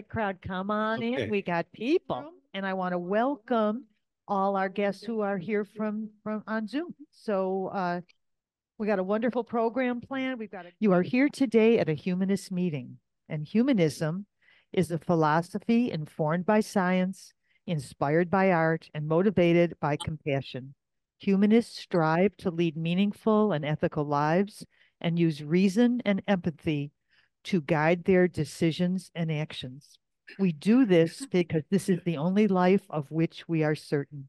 right, crowd, come on Okay. in. We got people, and I want to welcome all our guests who are here from on Zoom. So we got a wonderful program planned. You are here today at a humanist meeting, and humanism is a philosophy informed by science, inspired by art, and motivated by compassion. Humanists strive to lead meaningful and ethical lives and use reason and empathy to guide their decisions and actions. We do this because this is the only life of which we are certain.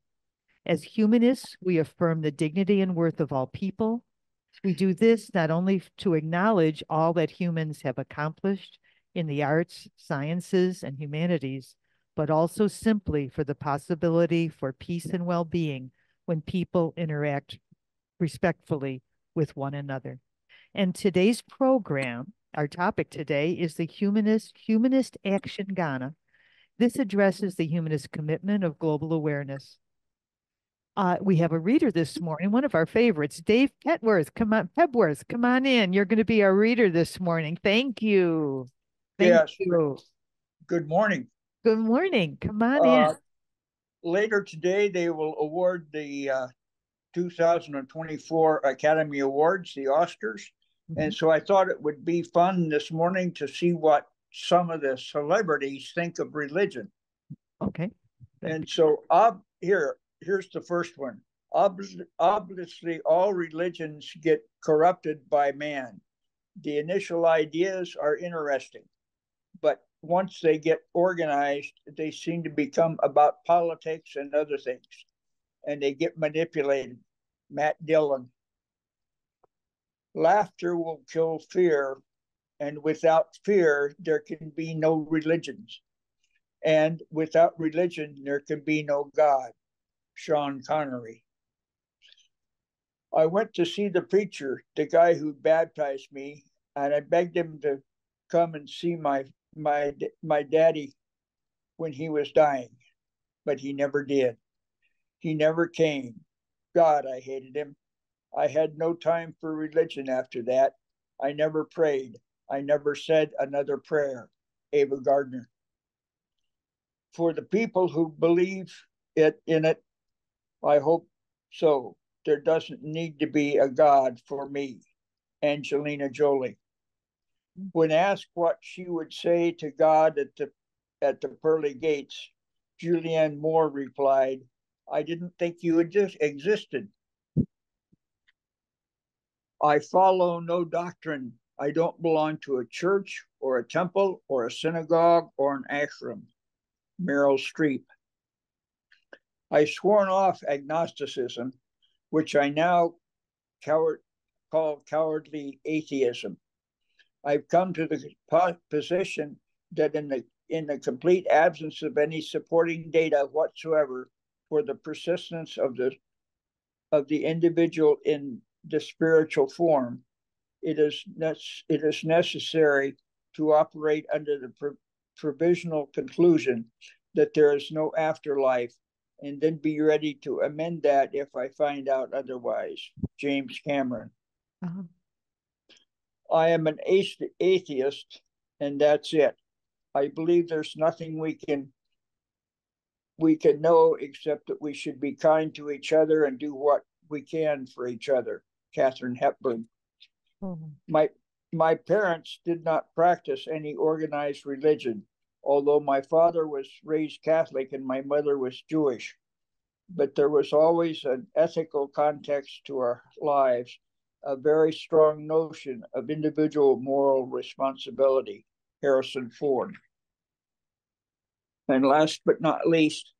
As humanists, we affirm the dignity and worth of all people. We do this not only to acknowledge all that humans have accomplished in the arts, sciences, and humanities, but also simply for the possibility for peace and well being when people interact respectfully with one another. And today's program, our topic today, is the Humanist Action Ghana. This addresses the humanist commitment of global awareness. We have a reader this morning, one of our favorites, Dave Petworth. Pebworth, come on in. You're going to be our reader this morning. Thank you. Thank Yes, you. good morning. Good morning. Come on in. Later today, they will award the 2024 Academy Awards, the Oscars. And so I thought it would be fun this morning to see what some of the celebrities think of religion. Okay. And so here's the first one. Obviously, all religions get corrupted by man. The initial ideas are interesting, but once they get organized, they seem to become about politics and other things, and they get manipulated. Matt Dillon. Laughter will kill fear, and without fear, there can be no religions. And without religion, there can be no God. Sean Connery. I went to see the preacher, the guy who baptized me, and I begged him to come and see my daddy when he was dying, but he never did. He never came. God, I hated him. I had no time for religion after that. I never prayed. I never said another prayer. Ava Gardner. For the people who believe in it, I hope so. There doesn't need to be a God for me. Angelina Jolie. When asked what she would say to God at the pearly gates, Julianne Moore replied, I didn't think you just existed. I follow no doctrine. I don't belong to a church or a temple or a synagogue or an ashram. Meryl Streep. I sworn off agnosticism, which I now call cowardly atheism. I've come to the position that in the complete absence of any supporting data whatsoever for the persistence of the individual in the spiritual form, it is necessary to operate under the provisional conclusion that there is no afterlife, and then be ready to amend that if I find out otherwise. James Cameron. Uh-huh. I am an atheist, and that's it. I believe there's nothing we can know except that we should be kind to each other and do what we can for each other. Katharine Hepburn. My parents did not practice any organized religion, although my father was raised Catholic and my mother was Jewish. But there was always an ethical context to our lives, a very strong notion of individual moral responsibility. Harrison Ford. And last but not least,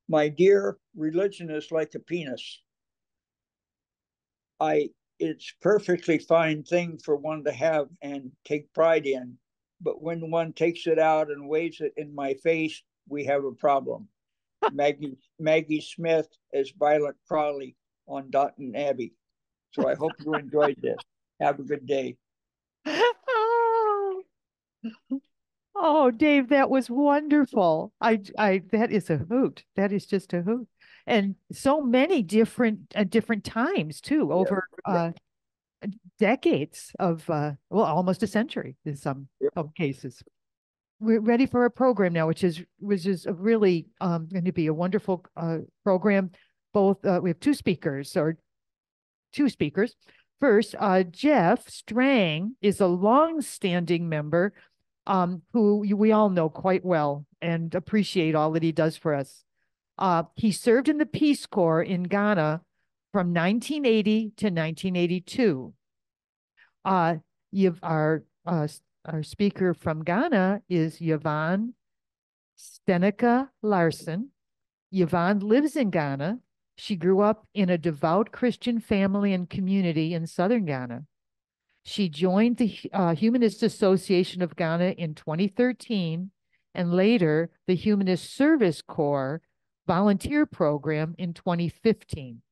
my dear, religion is like a penis. It's perfectly fine thing for one to have and take pride in, but when one takes it out and waves it in my face, we have a problem. Maggie Smith as Violet Crawley on Downton Abbey. So I hope you enjoyed this. Have a good day. Oh, Dave, that was wonderful. That is a hoot. That is just a hoot. And so many different times too, over decades of well, almost a century in some cases. we're ready for a program now, which is a really going to be a wonderful program. Both we have two speakers. First, Jeff Strang is a long-standing member who we all know quite well and appreciate all that he does for us. He served in the Peace Corps in Ghana from 1980 to 1982. You've our speaker from Ghana is Yvonne Stennicke Larsen. Yvonne lives in Ghana. She grew up in a devout Christian family and community in southern Ghana. She joined the Humanist Association of Ghana in 2013 and later the Humanist Service Corps volunteer program in 2015.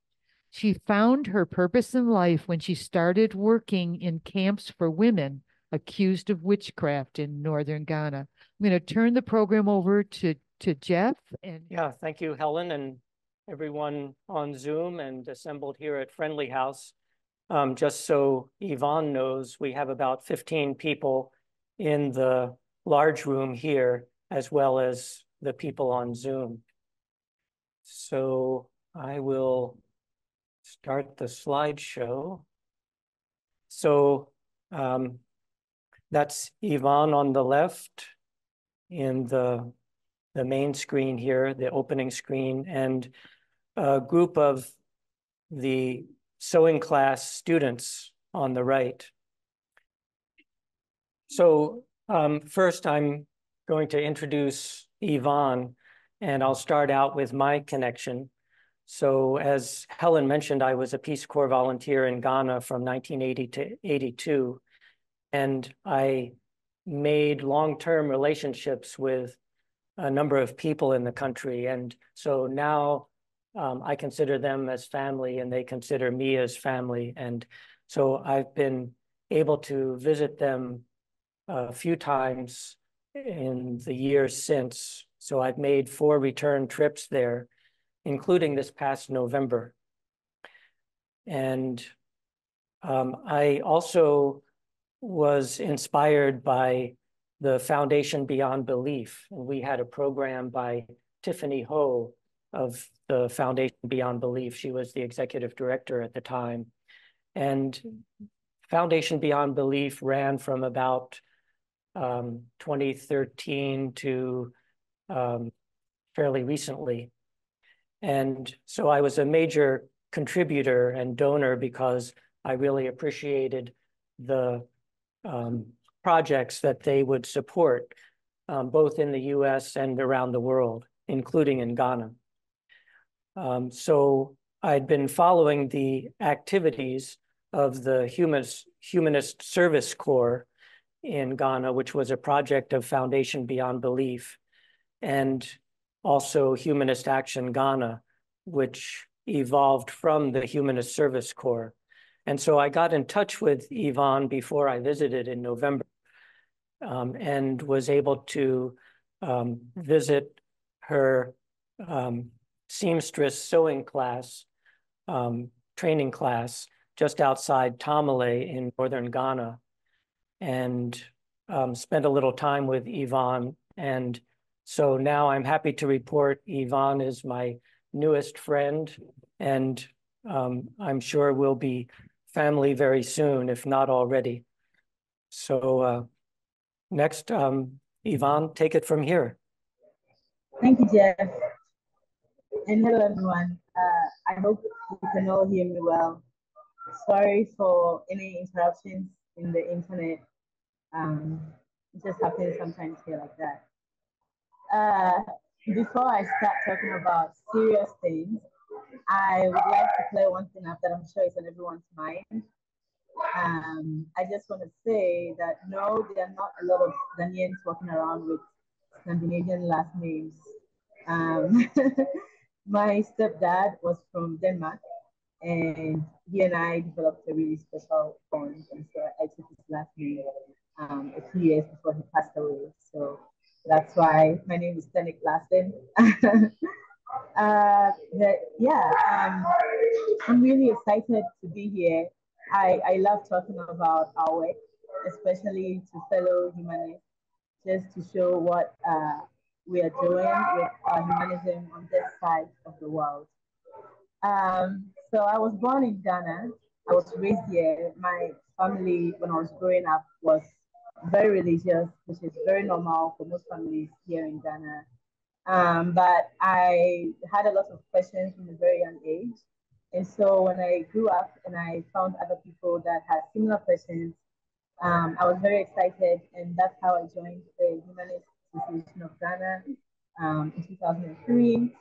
She found her purpose in life when she started working in camps for women accused of witchcraft in northern Ghana. I'm going to turn the program over to Jeff. Yeah, thank you, Helen, and everyone on Zoom and assembled here at Friendly House. Just so Yvonne knows, we have about 15 people in the large room here, as well as the people on Zoom. So I will start the slideshow. So that's Yvonne on the left in the main screen here, the opening screen, and a group of the sewing class students on the right. So first I'm going to introduce Yvonne, and I'll start out with my connection. So as Helen mentioned, I was a Peace Corps volunteer in Ghana from 1980 to 82, and I made long-term relationships with a number of people in the country. And so now I consider them as family and they consider me as family. And so I've been able to visit them a few times in the years since. So I've made 4 return trips there, including this past November. And I also was inspired by the Foundation Beyond Belief. And we had a program by Tiffany Ho of the Foundation Beyond Belief. She was the executive director at the time. And Foundation Beyond Belief ran from about 2013 to fairly recently. And so I was a major contributor and donor because I really appreciated the projects that they would support, both in the US and around the world, including in Ghana. So I'd been following the activities of the Humanist Service Corps in Ghana, which was a project of Foundation Beyond Belief, and also Humanist Action Ghana, which evolved from the Humanist Service Corps. And so I got in touch with Yvonne before I visited in November, and was able to visit her seamstress sewing class, training class, just outside Tamale in northern Ghana, and spent a little time with Yvonne. And so now I'm happy to report Yvonne is my newest friend, and I'm sure we'll be family very soon, if not already. So next, Yvonne, take it from here. Thank you, Jeff. And hello, everyone. I hope you can all hear me well. Sorry for any interruptions in the internet. It just happens sometimes here like that. Before I start talking about serious things, I would like to clear one thing up that I'm sure is on everyone's mind. I just want to say that no, there are not a lot of Ghanaians walking around with Scandinavian last names. My stepdad was from Denmark, and he and I developed a really special bond, and so I took his last name a few years before he passed away. So that's why my name is Stennicke Larsen. I'm really excited to be here. I love talking about our work, especially to fellow humanists, just to show what we are doing with our humanism on this side of the world. So I was born in Ghana. I was raised here. My family, when I was growing up, was very religious, which is very normal for most families here in Ghana. But I had a lot of questions from a very young age. And so when I grew up and I found other people that had similar questions, I was very excited. And that's how I joined the Humanist Association of Ghana in 2003.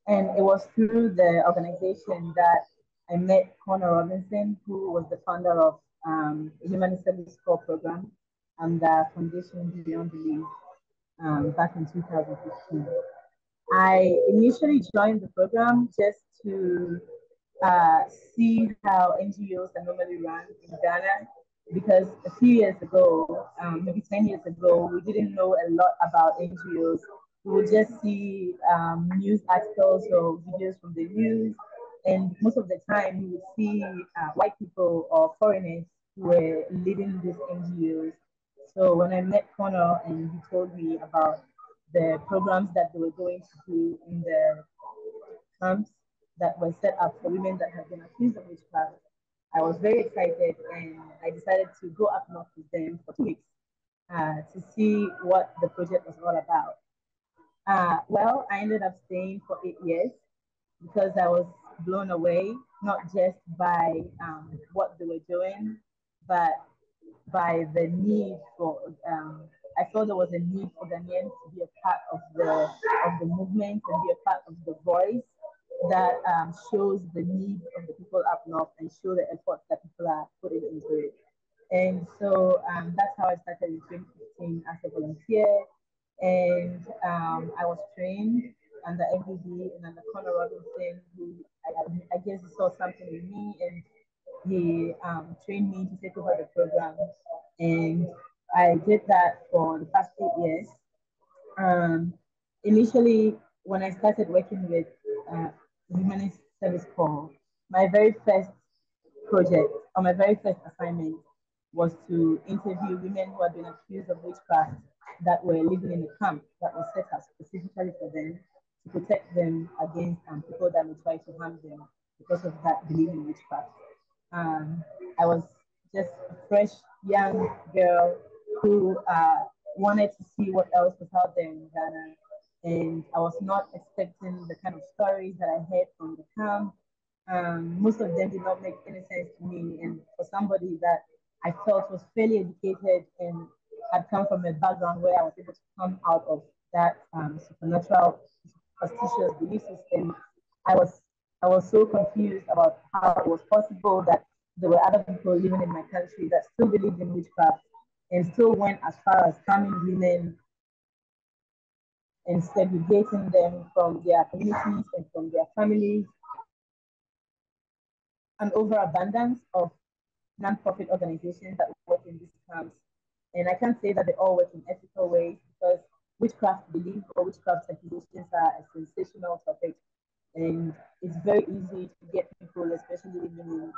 And it was through the organization that I met Connor Robinson, who was the founder of the Humanist Service Corps program and the Foundation Beyond Belief back in 2015. I initially joined the program just to see how NGOs are normally run in Ghana, because a few years ago, maybe 10 years ago, we didn't know a lot about NGOs. We would just see news articles or videos from the news, and most of the time we would see white people or foreigners who were leading these NGOs. So when I met Connor and he told me about the programs that they were going to do in the camps that were set up for women that have been accused of witchcraft, I was very excited and I decided to go up north with them for 2 weeks to see what the project was all about. Well, I ended up staying for 8 years because I was blown away, not just by what they were doing, but by the need for, I thought there was a need for Ghanaians to be a part of the movement and be a part of the voice that shows the needs of the people up north and show the efforts that people are putting into it. And so that's how I started in 2015 as a volunteer. And I was trained under MBD and under Connor Robinson, who I guess he saw something in me and he trained me to take over the program. And I did that for the past 8 years. Initially, when I started working with Humanist Service Corps, my very first project or my very first assignment was to interview women who had been accused of witchcraft that were living in a camp that was set up specifically for them to protect them against people that would try to harm them because of that belief in witchcraft. I was just a fresh young girl who wanted to see what else was out there in Ghana. And I was not expecting the kind of stories that I heard from the camp. Most of them did not make any sense to me. And for somebody that I felt was fairly educated and had come from a background where I was able to come out of that supernatural, superstitious belief system, I was so confused about how it was possible that there were other people living in my country that still believed in witchcraft and still went as far as harming women and segregating them from their communities and from their families. An overabundance of non-profit organizations that work in these camps. And I can't say that they all work in ethical ways because witchcraft belief or witchcraft accusations are a sensational topic. And it's very easy to get people, especially living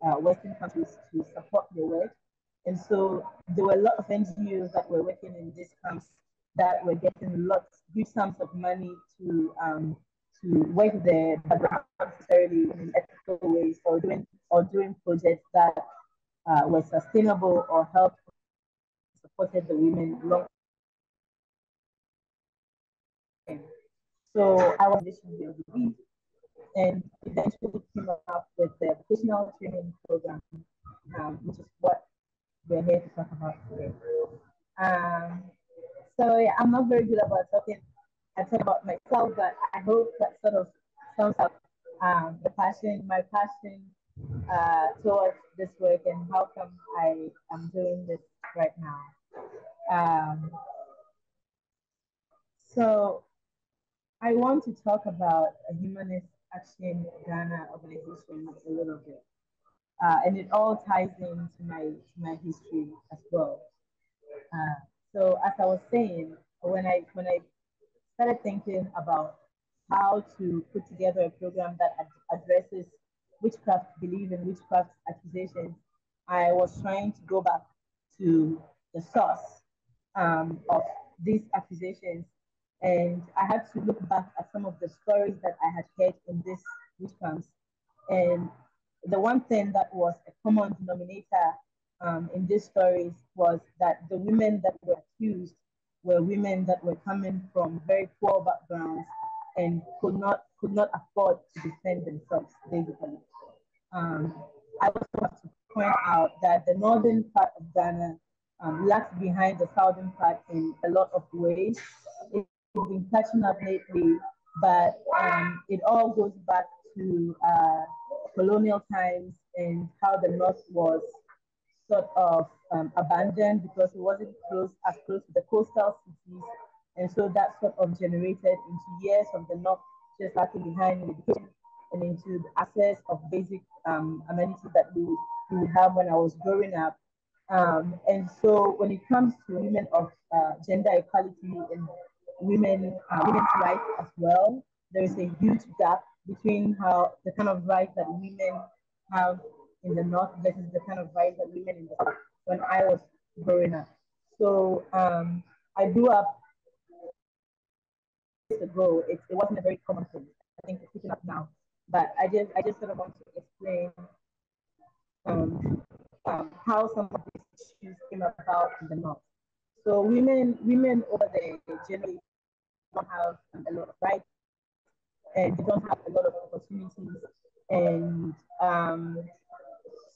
in Western countries, to support their work. And so there were a lot of NGOs that were working in these camps that were getting huge sums of money to work there, but not necessarily in ethical ways or doing projects that were sustainable or helped supported the women long term. So I was visionary of the week and eventually came up with the vocational training program, which is what we're here to talk about today. So yeah, I'm not very good about talking. I talk about myself, but I hope that sort of sums up my passion towards this work and how come I am doing this right now. So I want to talk about a Humanist Action Ghana organization a little bit. And it all ties into my history as well. So as I was saying, when I started thinking about how to put together a program that addresses witchcraft belief and witchcraft accusations, I was trying to go back to the source of these accusations. And I had to look back at some of the stories that I had heard in these witch camps. And the one thing that was a common denominator in these stories was that the women that were accused were women that were coming from very poor backgrounds and could not afford to defend themselves, basically. I also have to point out that the northern part of Ghana lags behind the southern part in a lot of ways. It's been catching up lately, but it all goes back to colonial times and how the north was sort of abandoned because it wasn't as close to the coastal cities. And so that sort of generated into years of the north just lacking behind in education and into the access of basic amenities that we would have when I was growing up. And so when it comes to women of gender equality and women's rights as well, there is a huge gap between how the kind of rights that women have in the north versus the kind of rights that women in the south when I was growing up. So I grew up years ago. It wasn't a very common thing. I think it's picking up now. But I just sort of want to explain how some of these issues came about in the north. So women over there generally don't have a lot of rights and they don't have a lot of opportunities. And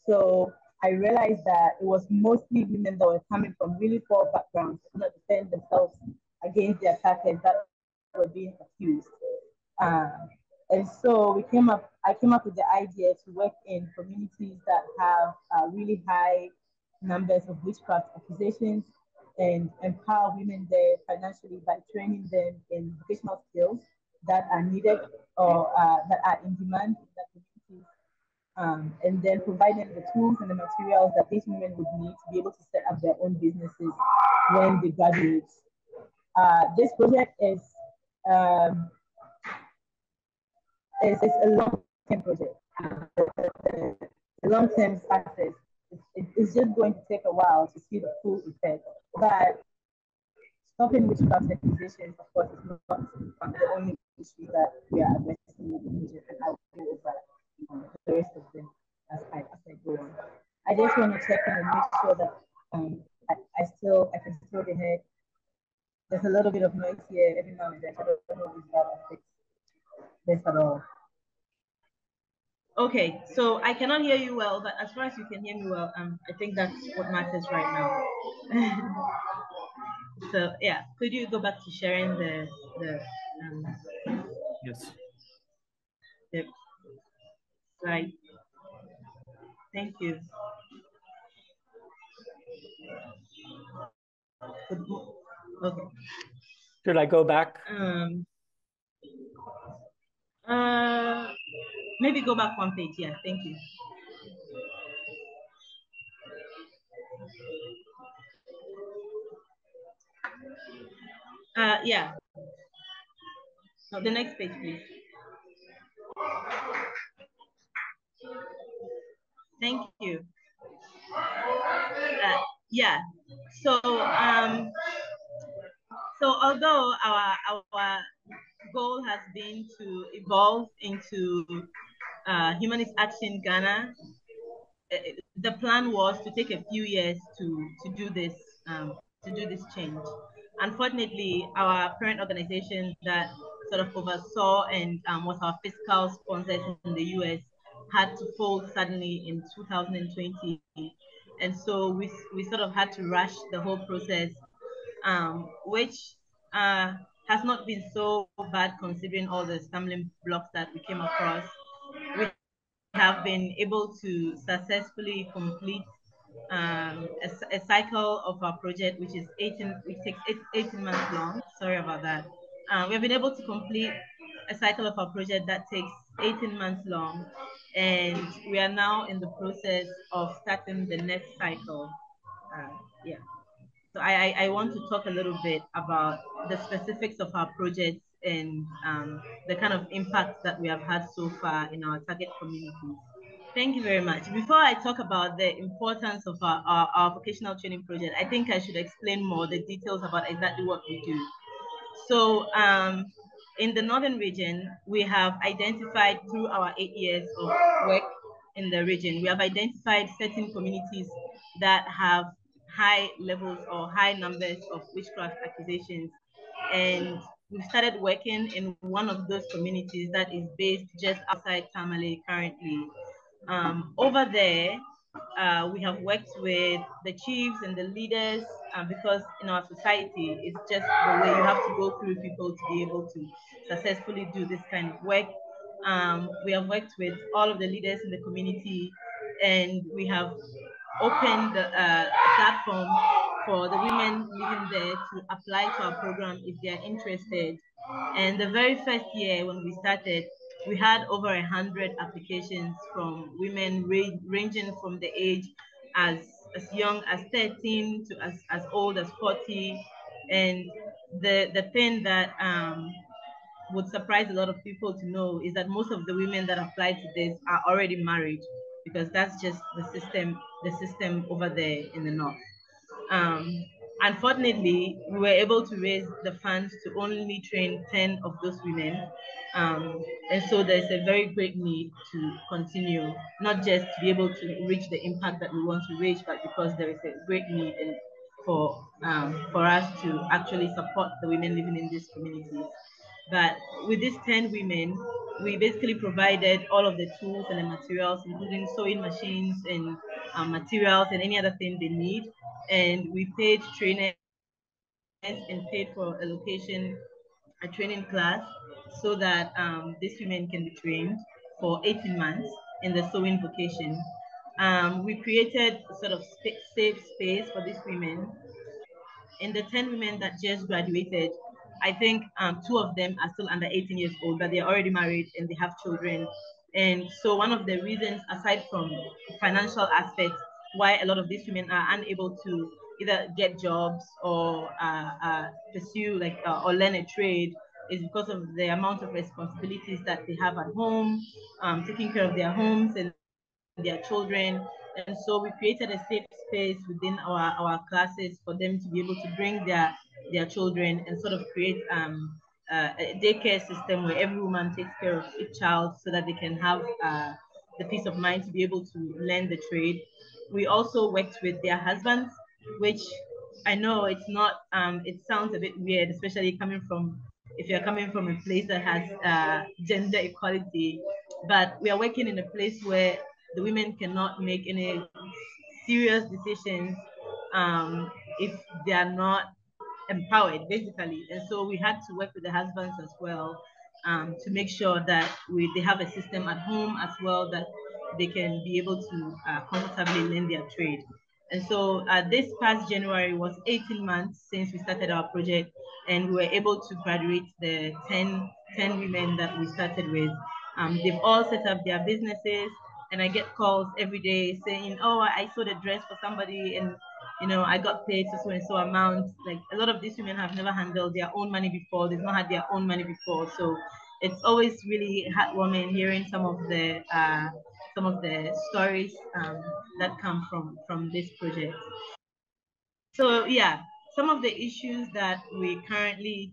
so I realized that it was mostly women that were coming from really poor backgrounds to not defend themselves against their attackers that were being accused. And so I came up with the idea to work in communities that have really high numbers of witchcraft accusations and empower women there financially by training them in vocational skills that are needed or that are in demand in that community. And then provide them the tools and the materials that these women would need to be able to set up their own businesses when they graduate. This project is a long-term project. The long-term success. It's just going to take a while to see the full effect. But stopping witchcraft accusations, of course, is not the only issue that we are addressing in the region, and I will go over the rest of them as I go on. I just want to check in and make sure that I can still be heard. There's a little bit of noise here every now and then. I don't know if that affects this at all. Okay, so I cannot hear you well, but as far as you can hear me well, I think that's what matters right now. So yeah, could you go back to sharing the yes. The slide? Thank you. Okay. Should I go back? Maybe go back one page. Yeah, thank you. Yeah. No, the next page, please. Thank you. Yeah. So although our goal has been to evolve into Humanist Action Ghana, the plan was to take a few years to do this change. Unfortunately, our parent organization that sort of oversaw and was our fiscal sponsors in the US had to fold suddenly in 2020, and so we sort of had to rush the whole process, which has not been so bad considering all the stumbling blocks that we came across. We have been able to successfully complete a cycle of our project, which is 18 months long. Sorry about that. We've been able to complete a cycle of our project that takes 18 months long, and we are now in the process of starting the next cycle. Yeah. So I want to talk a little bit about the specifics of our projects and the kind of impact that we have had so far in our target communities. Thank you very much. Before I talk about the importance of our vocational training project, I think I should explain more the details about exactly what we do. So in the northern region, we have identified through our 8 years of work in the region, we have identified certain communities that have high levels or high numbers of witchcraft accusations. And we've started working in one of those communities that is based just outside Tamale currently. Over there, we have worked with the chiefs and the leaders because in our society, it's just the way you have to go through people to be able to successfully do this kind of work. We have worked with all of the leaders in the community, and we have opened a platform for the women living there to apply to our program if they are interested. And the very first year when we started, we had over 100 applications from women ranging from the age as young as 13 to as old as 40. And the thing that would surprise a lot of people to know is that most of the women that apply to this are already married, because that's just the system over there in the north. Um, Unfortunately, we were able to raise the funds to only train 10 of those women. And so there's a very great need to continue, not just to be able to reach the impact that we want to reach, but because there is a great need for us to actually support the women living in these communities. But with these 10 women, we basically provided all of the tools and the materials, including sewing machines and materials and any other thing they need. And we paid trainers and paid for a location, a training class, so that these women can be trained for 18 months in the sewing vocation. We created a sort of safe space for these women. In the 10 women that just graduated, I think two of them are still under 18 years old, but they're already married and they have children. And so one of the reasons, aside from financial aspects, why a lot of these women are unable to either get jobs or pursue or learn a trade is because of the amount of responsibilities that they have at home, taking care of their homes and their children. And so we created a safe space within our classes for them to be able to bring their children and sort of create a daycare system where every woman takes care of each child so that they can have the peace of mind to be able to learn the trade. We also worked with their husbands, which I know it's not, it sounds a bit weird, especially if you're coming from a place that has gender equality, but we are working in a place where the women cannot make any serious decisions if they are not empowered, basically. And so we had to work with the husbands as well to make sure that they have a system at home as well that they can be able to comfortably learn their trade. And so this past January was 18 months since we started our project, and we were able to graduate the 10 women that we started with. They've all set up their businesses, and I get calls every day saying, "Oh, I sold a dress for somebody, and I got paid so and so amount." Like, a lot of these women have never handled their own money before. They've not had their own money before, so it's always really heartwarming hearing some of the stories that come from this project. So yeah, some of the issues that we currently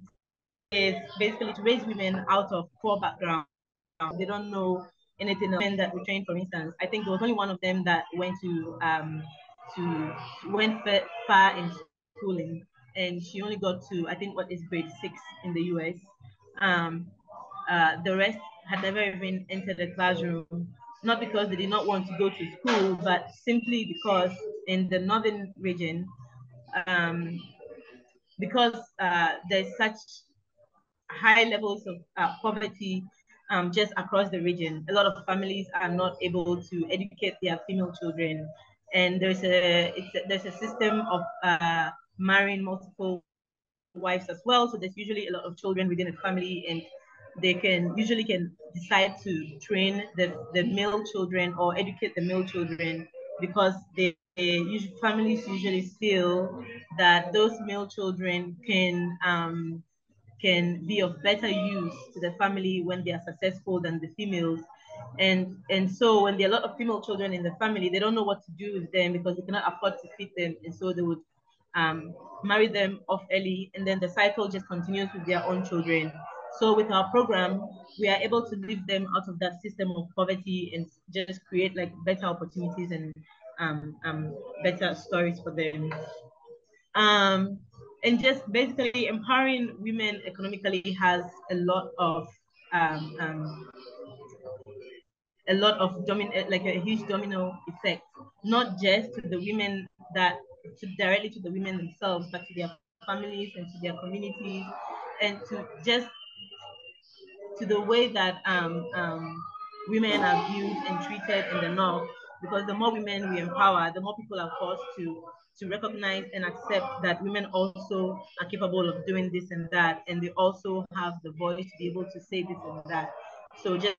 is basically to raise women out of poor background. They don't know anything else. Men that we trained, for instance, I think there was only one of them that went went far in schooling, and she only got to, I think, what is grade 6 in the US. The rest had never even entered the classroom, not because they did not want to go to school, but simply because in the northern region, because there's such high levels of poverty just across the region. A lot of families are not able to educate their female children, and there's a system of marrying multiple wives as well. So there's usually a lot of children within a family, and they can decide to train the male children or educate the male children because families usually feel that those male children can be of better use to the family when they are successful than the females. And so when there are a lot of female children in the family, they don't know what to do with them because they cannot afford to feed them, and so they would marry them off early, and then the cycle just continues with their own children. So with our program, we are able to lift them out of that system of poverty and just create like better opportunities and better stories for them. And just basically empowering women economically has a lot of like a huge domino effect, not just to the women directly to the women themselves, but to their families and to their communities, and to just to the way that women are viewed and treated in the North. Because the more women we empower, the more people are forced to recognize and accept that women also are capable of doing this and that, and they also have the voice to be able to say this and that. So just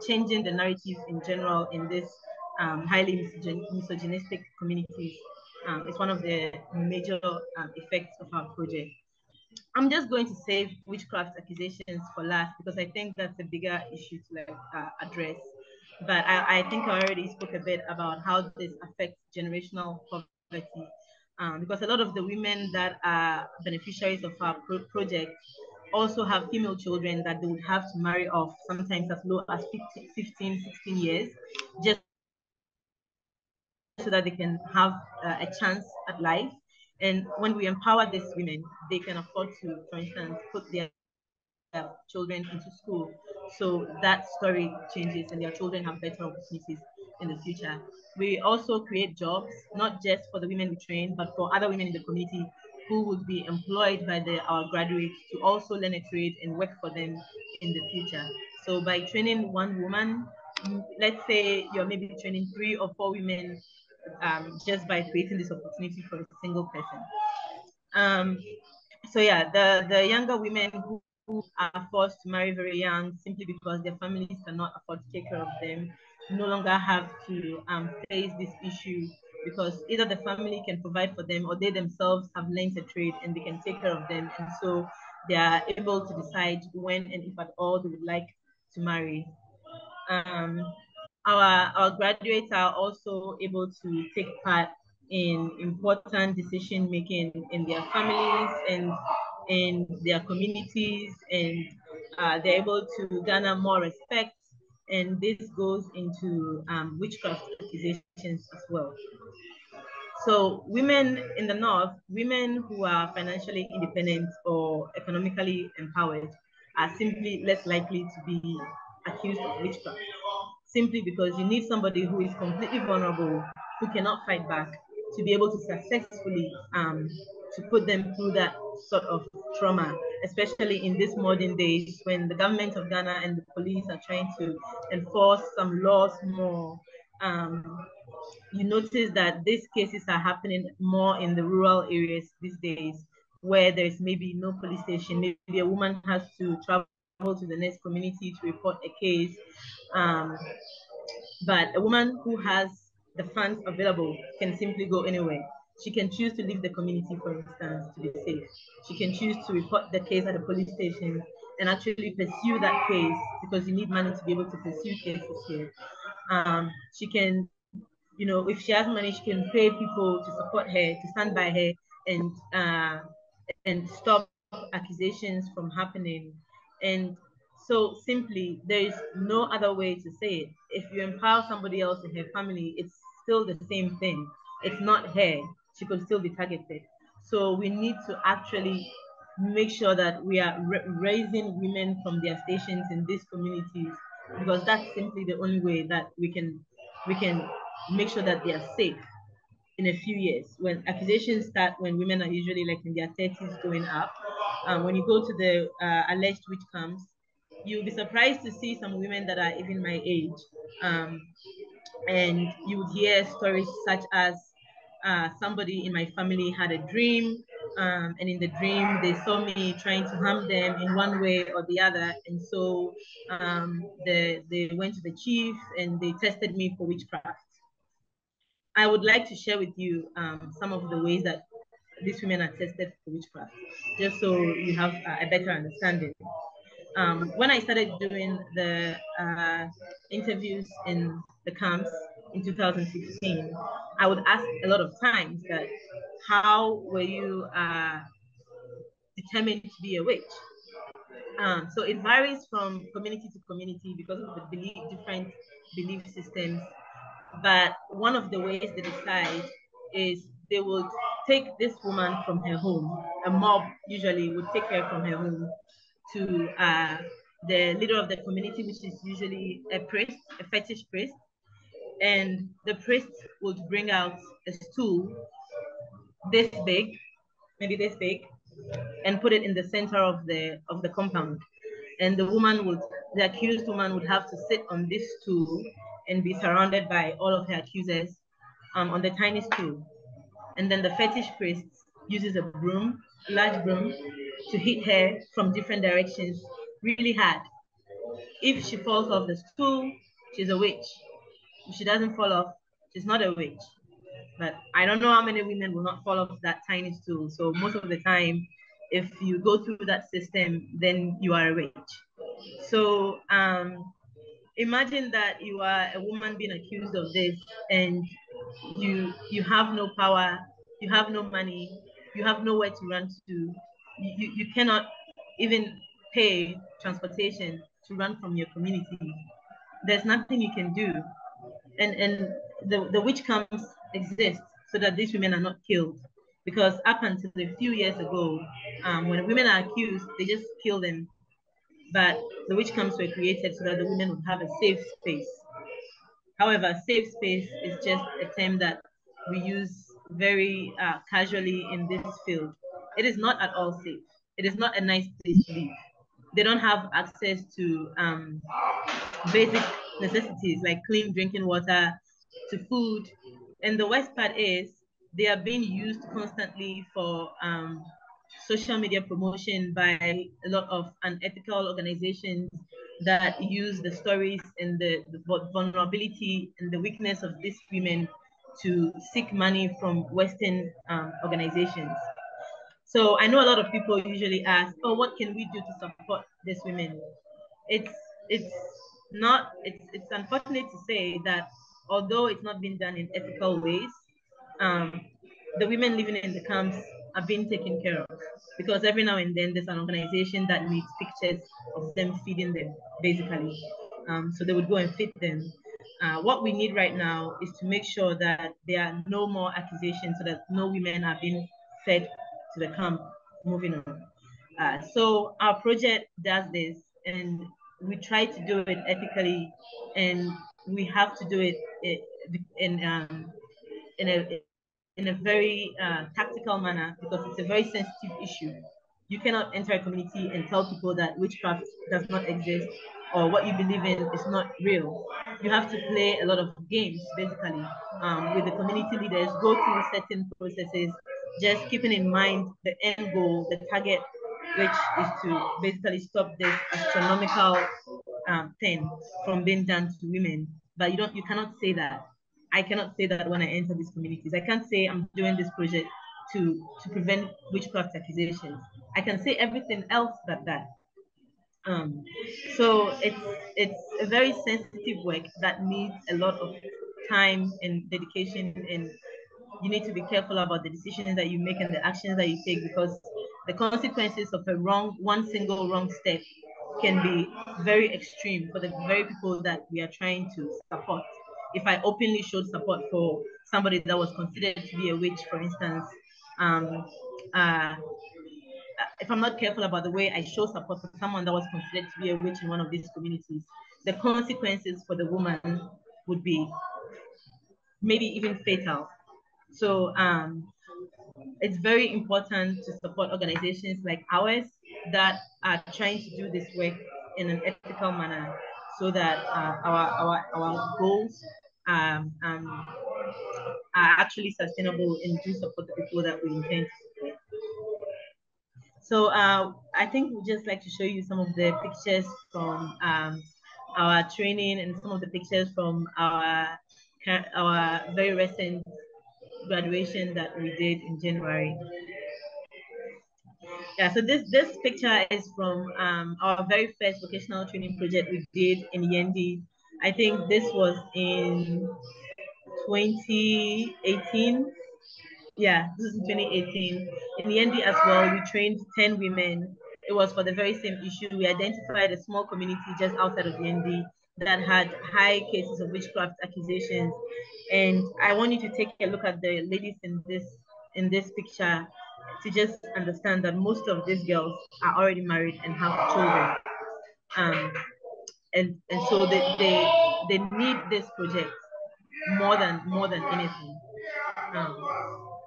changing the narrative in general in this highly misogynistic communities is one of the major effects of our project. I'm just going to save witchcraft accusations for last because I think that's a bigger issue to like address. But I think I already spoke a bit about how this affects generational poverty. Because a lot of the women that are beneficiaries of our project also have female children that they would have to marry off, sometimes as low as 15, 16 years, just so that they can have a chance at life. And when we empower these women, they can afford to, for instance, put their children into school. So that story changes and their children have better opportunities in the future. We also create jobs, not just for the women we train, but for other women in the community who would be employed by our graduates to also learn a trade and work for them in the future. So by training one woman, let's say you're maybe training 3 or 4 women just by creating this opportunity for a single person. So yeah, the younger women who are forced to marry very young simply because their families cannot afford to take care of them no longer have to face this issue, because either the family can provide for them or they themselves have learned a trade and they can take care of them, and so they are able to decide when and if at all they would like to marry. Our graduates are also able to take part in important decision making in their families and in their communities, and they're able to garner more respect, and this goes into witchcraft accusations as well. So women in the North, women who are financially independent or economically empowered, are simply less likely to be accused of witchcraft, simply because you need somebody who is completely vulnerable, who cannot fight back, to be able to successfully to put them through that sort of trauma, especially in these modern days when the government of Ghana and the police are trying to enforce some laws more. You notice that these cases are happening more in the rural areas these days, where there's maybe no police station. Maybe a woman has to travel to the next community to report a case. But a woman who has the funds available can simply go anywhere. She can choose to leave the community, for instance, to be safe. She can choose to report the case at the police station and actually pursue that case, because you need money to be able to pursue cases here. She can, you know, if she has money, she can pay people to support her, to stand by her, and stop accusations from happening. And so simply, there is no other way to say it. If you empower somebody else in her family, it's still the same thing. It's not her. She could still be targeted. So we need to actually make sure that we are raising women from their stations in these communities, because that's simply the only way that we can make sure that they are safe in a few years. When accusations start when women are usually like in their 30s going up, when you go to the alleged witch camps, you'll be surprised to see some women that are even my age. And you would hear stories such as somebody in my family had a dream, and in the dream they saw me trying to harm them in one way or the other, and so they went to the chief and they tested me for witchcraft. I would like to share with you some of the ways that these women are tested for witchcraft, just so you have a better understanding. When I started doing the interviews in the camps in 2016, I would ask a lot of times that, how were you determined to be a witch? So it varies from community to community because of the different belief systems. But one of the ways they decide is they would take this woman from her home. A mob usually would take her from her home to the leader of the community, which is usually a priest, a fetish priest. And the priest would bring out a stool this big, maybe this big, and put it in the center of the compound. And the accused woman would have to sit on this stool and be surrounded by all of her accusers on the tiny stool. And then the fetish priest uses a broom, a large broom, to hit her from different directions really hard. If she falls off the stool, she's a witch. If she doesn't fall off, she's not a witch. But I don't know how many women will not fall off that tiny stool. So most of the time, if you go through that system, then you are a witch. So imagine that you are a woman being accused of this, and you have no power, you have no money, you have nowhere to run to. You cannot even pay transportation to run from your community. There's nothing you can do. And the witch camps exist so that these women are not killed. Because up until a few years ago, when women are accused, they just kill them. But the witch camps were created so that the women would have a safe space. However, safe space is just a term that we use very casually in this field. It is not at all safe. It is not a nice place to live. They don't have access to basic necessities like clean drinking water, to food. And the worst part is they are being used constantly for social media promotion by a lot of unethical organizations that use the stories and the vulnerability and the weakness of these women to seek money from Western organizations. So I know a lot of people usually ask, oh, what can we do to support these women? It's it's not it's unfortunate to say that although it's not been done in ethical ways, um, the women living in the camps are being taken care of, because every now and then there's an organization that needs pictures of them feeding them, basically. So they would go and feed them. What we need right now is to make sure that there are no more accusations, so that no women are being fed to the camp. Moving on. So our project does this, and we try to do it ethically, and we have to do it in in a in a very tactical manner, because it's a very sensitive issue. You cannot enter a community and tell people that witchcraft does not exist, or what you believe in is not real. You have to play a lot of games, basically, with the community leaders, go through certain processes, just keeping in mind the end goal, the target, which is to basically stop this astronomical thing from being done to women. But you cannot say that. I cannot say that when I enter these communities. I can't say I'm doing this project to prevent witchcraft accusations. I can say everything else but that. Um, so it's a very sensitive work that needs a lot of time and dedication, and you need to be careful about the decisions that you make and the actions that you take, because the consequences of one single wrong step can be very extreme for the very people that we are trying to support. If I openly showed support for somebody that was considered to be a witch, for instance, um, uh, if I'm not careful about the way I show support for someone that was considered to be a witch in one of these communities, the consequences for the woman would be maybe even fatal. So it's very important to support organizations like ours that are trying to do this work in an ethical manner, so that our goals are actually sustainable and do support the people that we intend to support. So I think we'd just like to show you some of the pictures from our training, and some of the pictures from our very recent graduation that we did in January. Yeah, so this picture is from our very first vocational training project we did in Yendi. I think this was in 2018. Yeah, this is 2018. In Yendi as well, we trained 10 women. It was for the very same issue. We identified a small community just outside of Yendi that had high cases of witchcraft accusations. And I want you to take a look at the ladies in this picture to just understand that most of these girls are already married and have children. Um, and so they need this project more than anything. Um,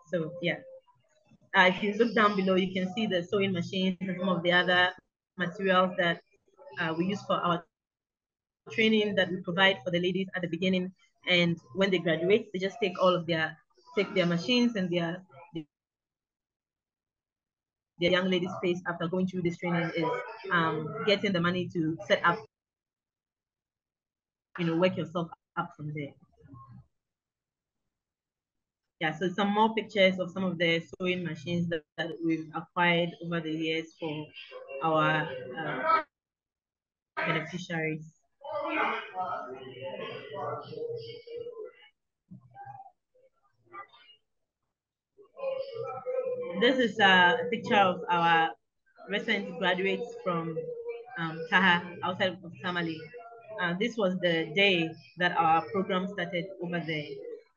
so yeah. If you look down below, you can see the sewing machines and some of the other materials that we use for our training that we provide for the ladies at the beginning. And when they graduate, they just take their machines and their young ladies face after going through this training is getting the money to set up, work yourself up from there. Yeah, so some more pictures of some of the sewing machines that we've acquired over the years for our beneficiaries. This is a picture of our recent graduates from Taha, outside of Tamale. This was the day that our program started over there.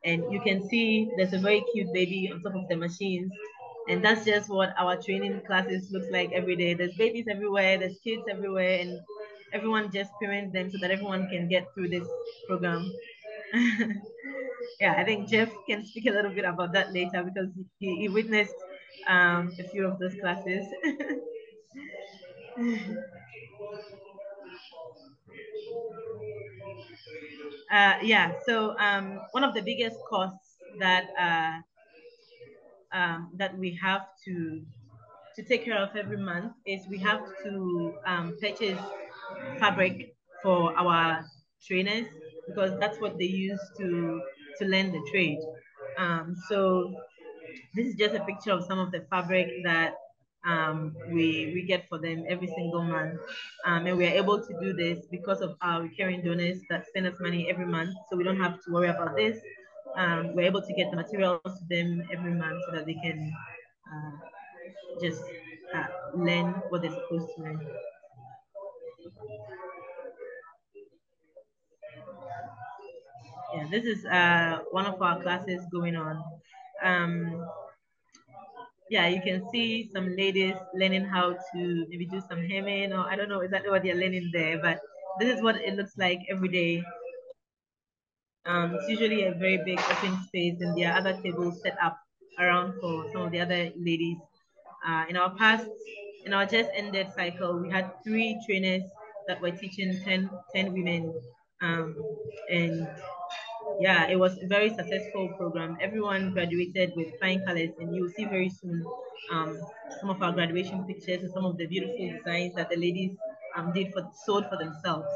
And you can see there's a very cute baby on top of the machines. And that's just what our training classes looks like every day. There's babies everywhere, there's kids everywhere, and everyone just parents them so that everyone can get through this program. Yeah, I think Jeff can speak a little bit about that later because he witnessed a few of those classes. Yeah, so one of the biggest costs that we have to take care of every month is we have to purchase fabric for our trainers because that's what they use to learn the trade. So this is just a picture of some of the fabric that we get for them every single month. And we are able to do this because of our recurring donors that send us money every month. So we don't have to worry about this. We're able to get the materials to them every month so that they can just learn what they're supposed to learn. Yeah, this is one of our classes going on. Yeah, you can see some ladies learning how to maybe do some hemming, or I don't know exactly what they're learning there, but this is what it looks like every day. It's usually a very big open space, and there are other tables set up around for some of the other ladies. In our just ended cycle, we had 3 trainers that were teaching 10 women. And yeah, it was a very successful program. Everyone graduated with flying colors, and you'll see very soon some of our graduation pictures and some of the beautiful designs that the ladies sewed for themselves.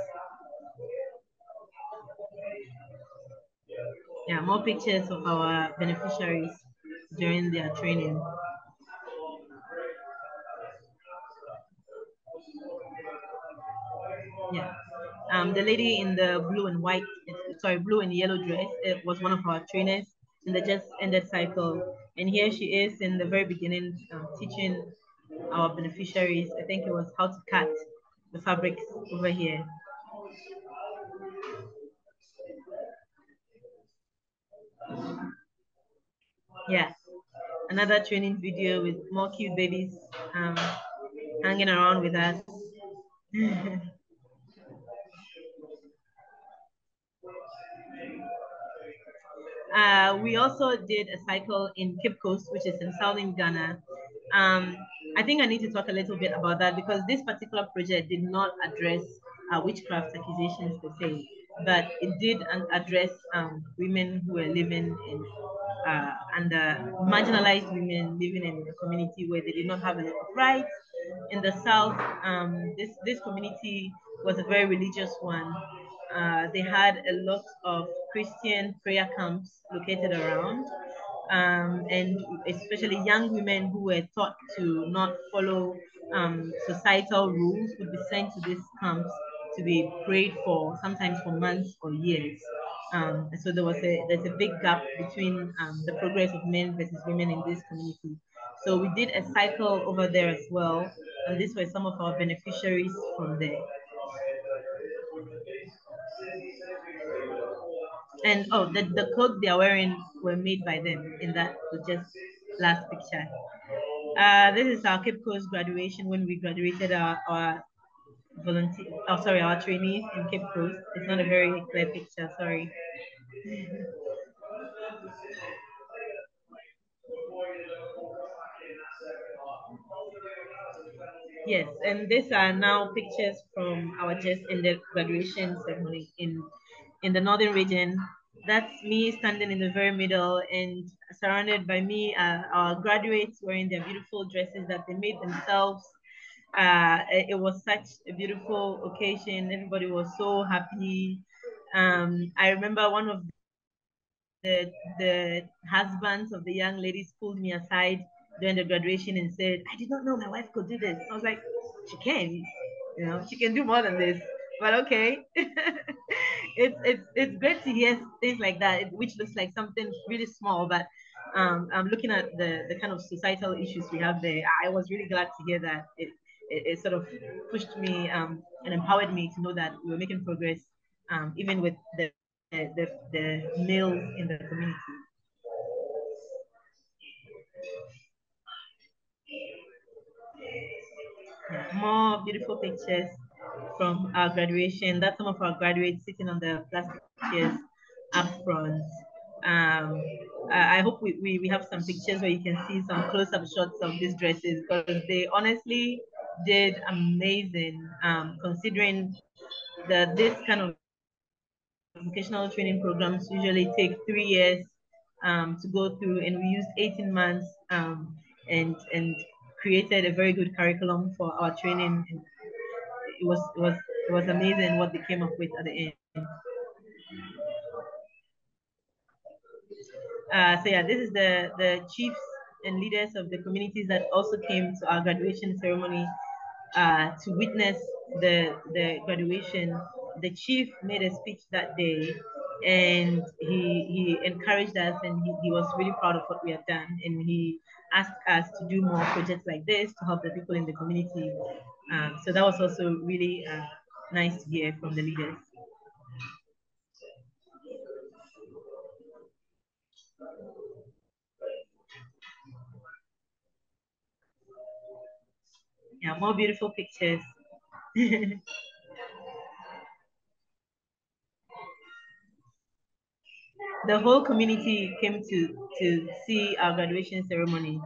Yeah, more pictures of our beneficiaries during their training. Yeah. The lady in the blue and white, blue and yellow dress, it was one of our trainers in the just ended cycle. And here she is in the very beginning teaching our beneficiaries. I think it was how to cut the fabrics over here. Yeah. Another training video with more cute babies hanging around with us. We also did a cycle in Cape Coast, which is in southern Ghana. I think I need to talk a little bit about that because this particular project did not address witchcraft accusations per se, but it did address women who were living in under marginalized women living in a community where they did not have a lot of rights. In the south, this community was a very religious one. They had a lot of Christian prayer camps located around. and especially young women who were taught to not follow societal rules would be sent to these camps to be prayed for, sometimes for months or years. So there's a big gap between the progress of men versus women in this community. So we did a cycle over there as well, and these were some of our beneficiaries from there. And oh, the clothes they are wearing were made by them in that just last picture. This is our Cape Coast graduation when we graduated our our trainees in Cape Coast. It's not a very clear picture, sorry. Yes, and these are now pictures from our just ended graduation ceremony in the northern region. That's me standing in the very middle, and surrounded by me are our graduates wearing their beautiful dresses that they made themselves. It was such a beautiful occasion. Everybody was so happy. I remember one of the husbands of the young ladies pulled me aside during the graduation and said, "I did not know my wife could do this." I was like, "She can, she can do more than this." But okay, it's great to hear things like that, which looks like something really small, but I'm looking at the kind of societal issues we have there. I was really glad to hear that. It sort of pushed me and empowered me to know that we were making progress, even with the males in the community. Yeah, more beautiful pictures from our graduation. That's some of our graduates sitting on the plastic chairs up front. I hope we have some pictures where you can see some close-up shots of these dresses, because they honestly did amazing, considering that this kind of vocational training programs usually take 3 years to go through, and we used 18 months and created a very good curriculum for our training. It was amazing what they came up with at the end. So yeah, this is the chiefs and leaders of the communities that also came to our graduation ceremony to witness the graduation. The chief made a speech that day, and he encouraged us, and he was really proud of what we have done, and he asked us to do more projects like this to help the people in the community. So that was also really nice to hear from the leaders. Yeah, more beautiful pictures. The whole community came to see our graduation ceremony,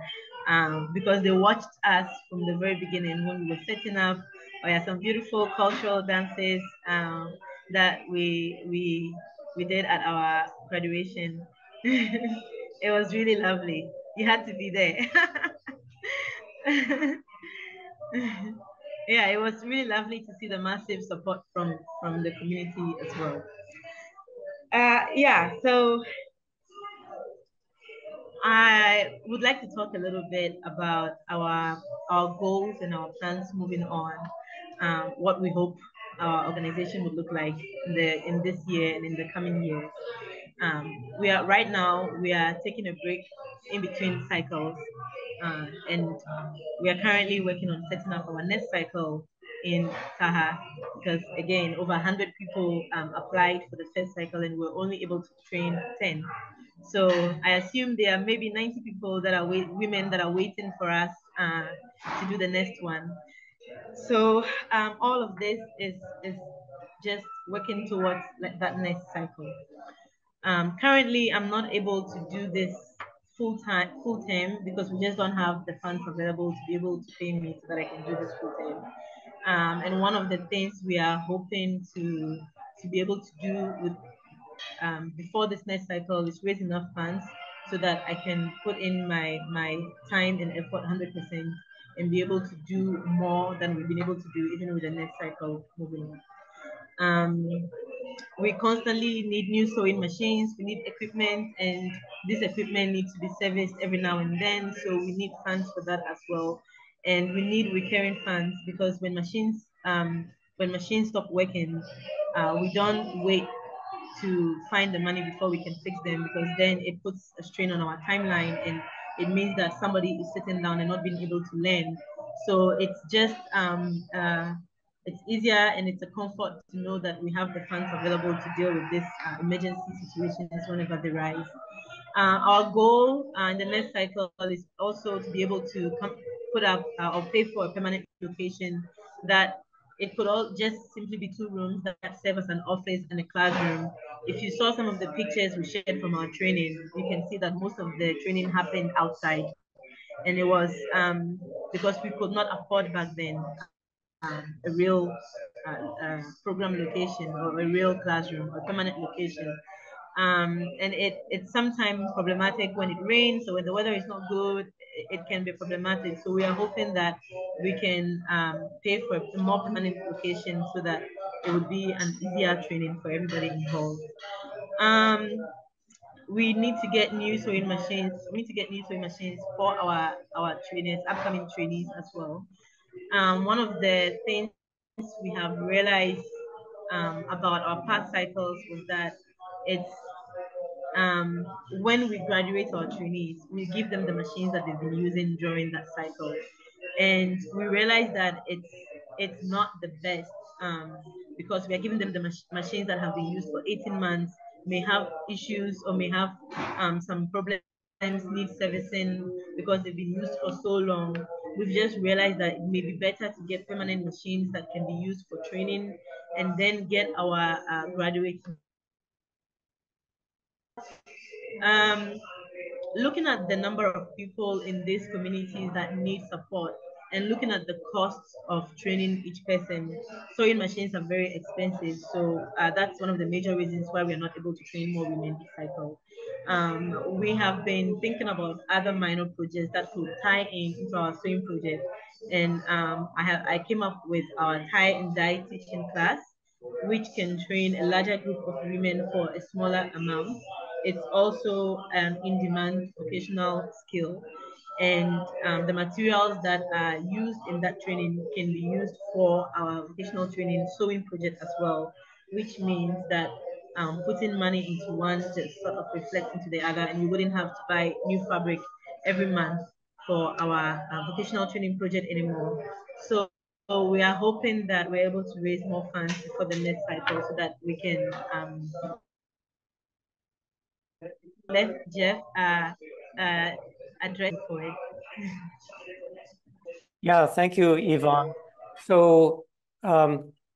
because they watched us from the very beginning when we were setting up. We had some beautiful cultural dances that we did at our graduation. It was really lovely. You had to be there. Yeah, it was really lovely to see the massive support from the community as well. Yeah, so I would like to talk a little bit about our goals and our plans moving on. What we hope our organization would look like in this year and in the coming years. We are taking a break in between cycles, and we are currently working on setting up our next cycle in Taha, because again, over 100 people applied for the first cycle, and we're only able to train 10. So I assume there are maybe 90 people that are women that are waiting for us to do the next one. So all of this is just working towards that next cycle. Currently, I'm not able to do this full term, because we just don't have the funds available to be able to pay me so that I can do this full term. And one of the things we are hoping to be able to do with before this next cycle is raise enough funds so that I can put in my time and effort 100% and be able to do more than we've been able to do even with the next cycle moving on. we constantly need new sewing machines, we need equipment, and this equipment needs to be serviced every now and then. So we need funds for that as well. And we need recurring funds because when machines stop working, we don't wait to find the money before we can fix them, because then it puts a strain on our timeline, and it means that somebody is sitting down and not being able to learn. So it's just it's easier and it's a comfort to know that we have the funds available to deal with these emergency situations whenever they rise. Our goal in the next cycle is also to be able to put up or pay for a permanent location that it could all just simply be 2 rooms that serve as an office and a classroom. If you saw some of the pictures we shared from our training, you can see that most of the training happened outside. And it was because we could not afford back then a real program location or a real classroom or permanent location. And it's sometimes problematic when it rains. So when the weather is not good, it can be problematic. So we are hoping that we can pay for a more permanent location so that it would be an easier training for everybody involved. We need to get new sewing machines. We need to get new sewing machines for our trainers, upcoming trainees as well. One of the things we have realized about our past cycles was that it's when we graduate our trainees, we give them the machines that they've been using during that cycle, and we realize that it's not the best because we are giving them the machines that have been used for 18 months, may have issues or may have some problems, need servicing because they've been used for so long. We've just realized that it may be better to get permanent machines that can be used for training, and then get our graduates. Looking at the number of people in these communities that need support and looking at the costs of training each person, sewing machines are very expensive. So that's one of the major reasons why we are not able to train more women this cycle. We have been thinking about other minor projects that could tie into our sewing project. And I came up with our tie and dye teaching class, which can train a larger group of women for a smaller amount. It's also an in-demand vocational skill, and the materials that are used in that training can be used for our vocational training sewing project as well, which means that putting money into one just sort of reflects into the other, and you wouldn't have to buy new fabric every month for our vocational training project anymore. So we are hoping that we're able to raise more funds for the next cycle so that we can let Jeff address for it. Yeah, thank you, Yvonne. So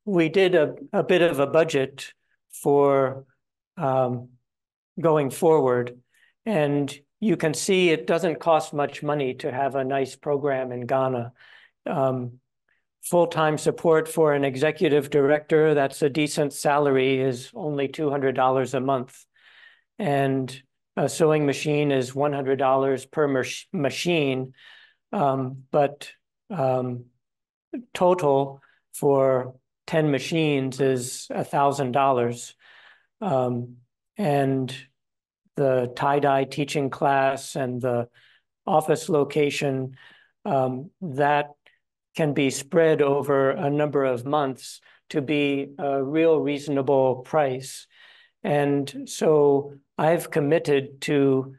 we did a bit of a budget for going forward, and you can see it doesn't cost much money to have a nice program in Ghana. Full-time support for an executive director, that's a decent salary, is only $200 a month. And a sewing machine is $100 per machine, but total for 10 machines is $1,000. And the tie-dye teaching class and the office location, that can be spread over a number of months to be a real reasonable price. And so I've committed to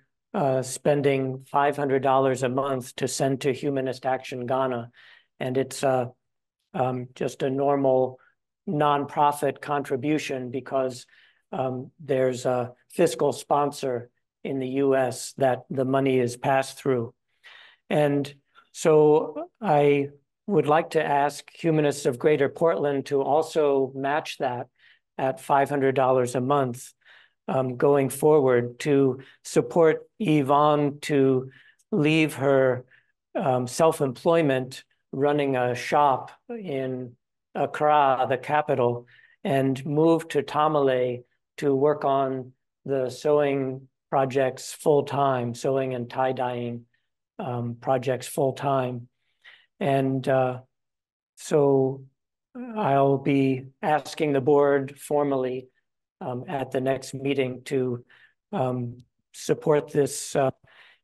spending $500 a month to send to Humanist Action Ghana. And it's just a normal nonprofit contribution because there's a fiscal sponsor in the US that the money is passed through. And so I would like to ask Humanists of Greater Portland to also match that at $500 a month going forward to support Yvonne to leave her self-employment running a shop in Accra, the capital, and move to Tamale to work on the sewing projects full-time, sewing and tie-dyeing projects full-time. And so I'll be asking the board formally at the next meeting to support this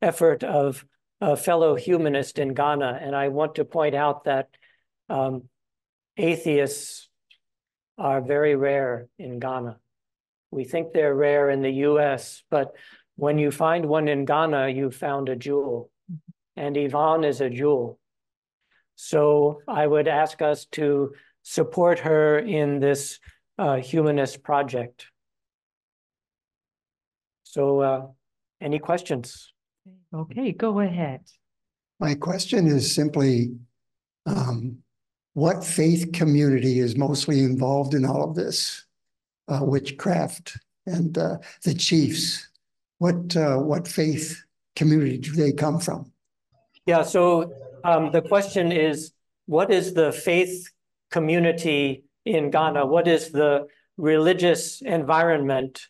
effort of a fellow humanist in Ghana. And I want to point out that atheists are very rare in Ghana. We think they're rare in the US, but when you find one in Ghana, you found a jewel. And Yvonne is a jewel. So I would ask us to support her in this humanist project. So any questions? Okay, go ahead. My question is simply, what faith community is mostly involved in all of this? Witchcraft and the chiefs. What faith community do they come from? Yeah, so the question is, what is the faith community in Ghana? What is the religious environment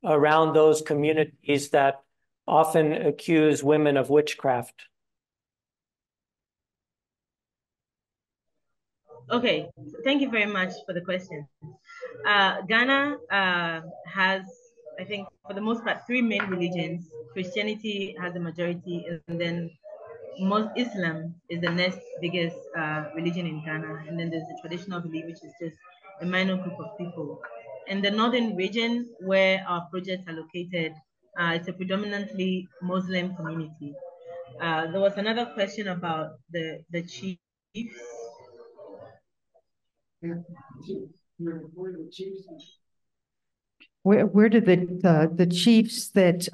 around those communities that often accuse women of witchcraft? Okay, thank you very much for the question. Ghana has, I think, for the most part, three main religions. Christianity has a majority, and then Islam is the next biggest religion in Ghana, and then there's the traditional belief, which is just a minor group of people. In the northern region, where our projects are located, it's a predominantly Muslim community. There was another question about the chiefs. Where did the chiefs that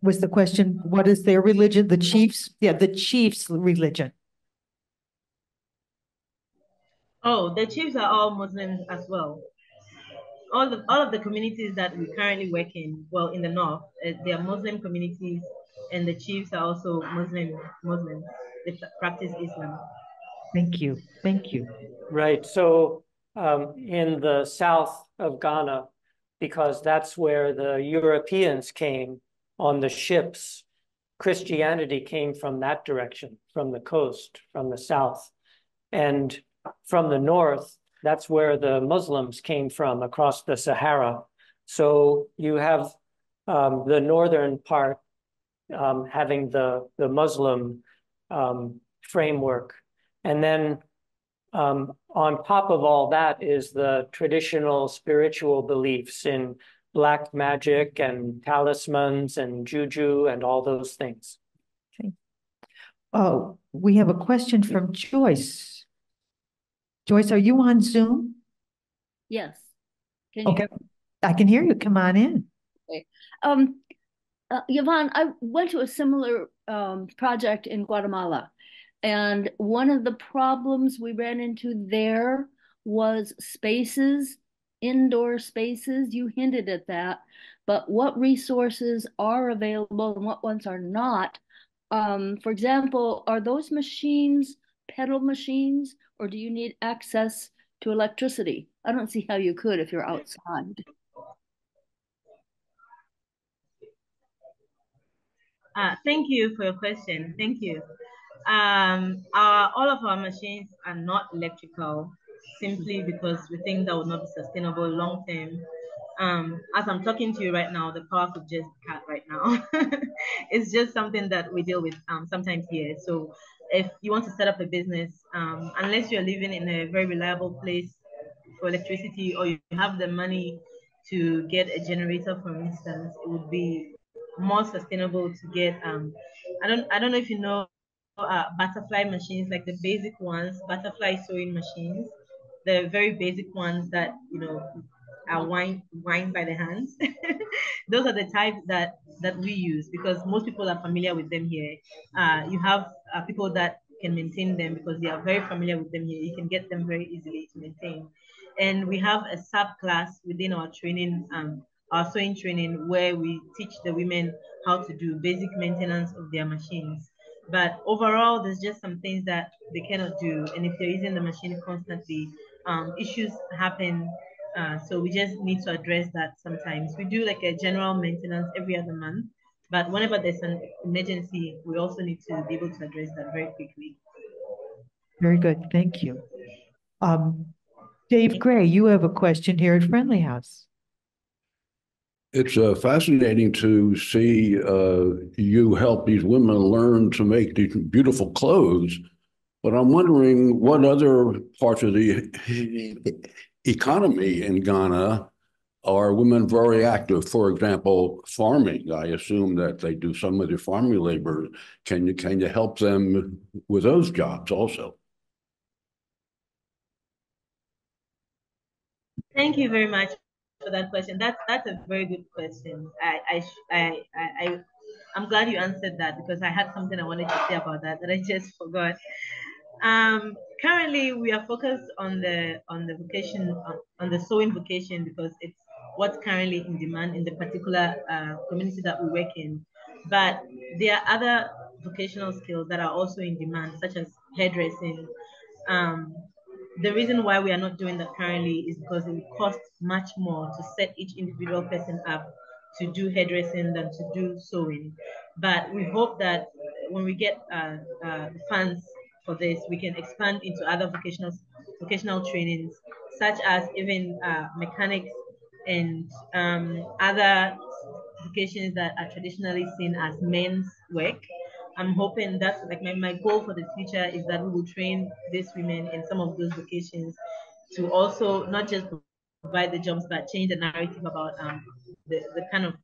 was the question? What is their religion? The chiefs? Yeah, the chiefs' religion. Oh, the chiefs are all Muslims as well. All of the communities that we currently work in, well, in the north, they are Muslim communities, and the chiefs are also Muslims. They practice Islam. Thank you. Thank you. Right. So in the south of Ghana, because that's where the Europeans came on the ships, Christianity came from that direction, from the coast, from the south. And from the north, that's where the Muslims came from, across the Sahara. So you have the northern part having the Muslim framework. And then on top of all that is the traditional spiritual beliefs in black magic and talismans and juju and all those things. Okay. Oh, we have a question from Joyce. Joyce, are you on Zoom? Yes. Can you Okay, I can hear you. Come on in. Okay. Yvonne, I went to a similar project in Guatemala, and one of the problems we ran into there was spaces, indoor spaces. You hinted at that, but what resources are available and what ones are not? For example, are those machines pedal machines, or do you need access to electricity? I don't see how you could if you're outside. Thank you for your question. Thank you. All of our machines are not electrical, simply because we think that would not be sustainable long term. As I'm talking to you right now, the power could just cut right now. It's just something that we deal with sometimes here. So if you want to set up a business, unless you're living in a very reliable place for electricity, or you have the money to get a generator, for instance, it would be more sustainable to get I don't know if you know butterfly machines, like the basic ones, butterfly sewing machines, the very basic ones that are wind by the hands. Those are the types that we use, because most people are familiar with them here. You have people that can maintain them because they are very familiar with them here. You can get them very easily to maintain. And we have a sub class within our training, our sewing training, where we teach the women how to do basic maintenance of their machines. But overall, there's just some things that they cannot do. And if they're using the machine constantly, issues happen. So we just need to address that sometimes. We do like a general maintenance every other month. But whenever there's an emergency, we also need to be able to address that very quickly. Very good. Thank you. Dave Gray, you have a question here at Friendly House. It's fascinating to see you help these women learn to make these beautiful clothes. But I'm wondering what other parts of the economy in Ghana are women very active? For example, farming. I assume that they do some of the farming labor. Can you help them with those jobs also? Thank you very much for that question. That's a very good question. I'm glad you answered that because I had something I wanted to say about that I just forgot. Currently, we are focused on the vocation on the sewing vocation because it's what's currently in demand in the particular community that we work in. But there are other vocational skills that are also in demand, such as hairdressing. Um, the reason why we are not doing that currently is because it costs much more to set each individual person up to do hairdressing than to do sewing. But we hope that when we get funds for this, we can expand into other vocational trainings, such as even mechanics and other vocations that are traditionally seen as men's work. I'm hoping that's like my goal for the future is that we will train these women in some of those vocations to also not just provide the jobs but change the narrative about the kind of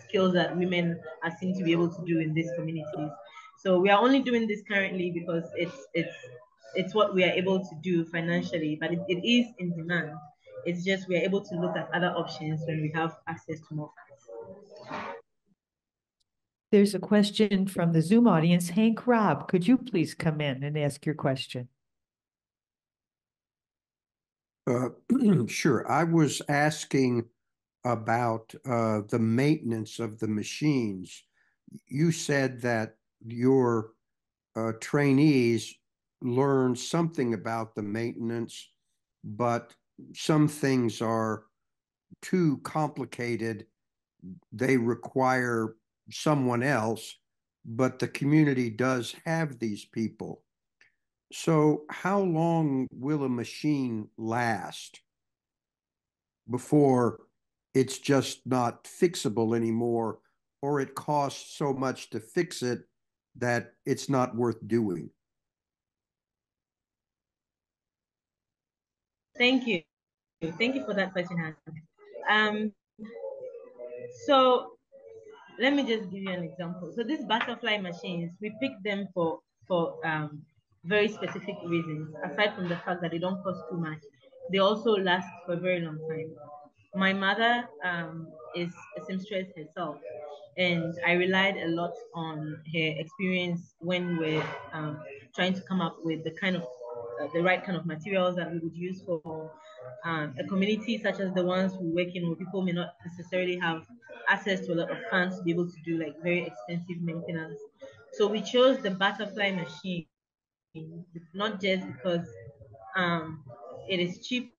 skills that women are seen to be able to do in these communities. So we are only doing this currently because it's what we are able to do financially, but it is in demand. It's just we are able to look at other options when we have access to more funds. There's a question from the Zoom audience. Hank Robb, could you please come in and ask your question? Sure. I was asking about the maintenance of the machines. You said that your trainees learn something about the maintenance, but some things are too complicated. They require someone else, but the community does have these people. So how long will a machine last before it's just not fixable anymore, or it costs so much to fix it that it's not worth doing? Thank you. Thank you for that question, Hans. So let me just give you an example. So these butterfly machines, we pick them for very specific reasons. Aside from the fact that they don't cost too much, they also last for a very long time. My mother is a seamstress herself, and I relied a lot on her experience when we're trying to come up with the right kind of materials that we would use for a community such as the ones we work in, where people may not necessarily have access to a lot of funds to be able to do like very extensive maintenance. So we chose the butterfly machine, not just because it is cheap.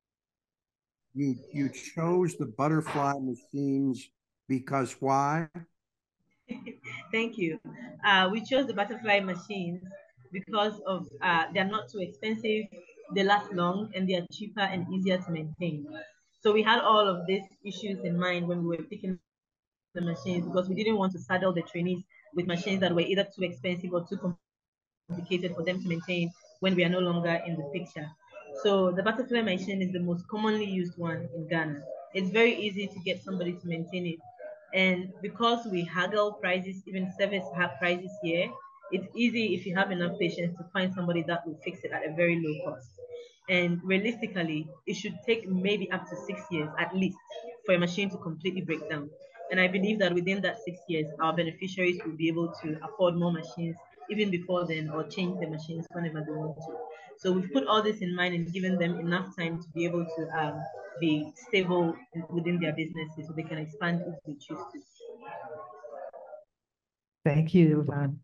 You chose the butterfly machines because why? Thank you. We chose the butterfly machines because of they're not too expensive, they last long, and they are cheaper and easier to maintain. So we had all of these issues in mind when we were picking the machines because we didn't want to saddle the trainees with machines that were either too expensive or too complicated for them to maintain when we are no longer in the picture. So the butterfly machine is the most commonly used one in Ghana. It's very easy to get somebody to maintain it. And because we haggle prices, even service prices here, it's easy if you have enough patience to find somebody that will fix it at a very low cost. And realistically, it should take maybe up to 6 years at least for a machine to completely break down. And I believe that within that 6 years, our beneficiaries will be able to afford more machines even before then or change the machines whenever they want to. So we've put all this in mind and given them enough time to be able to be stable within their businesses so they can expand if they choose to. Thank you, Yvonne.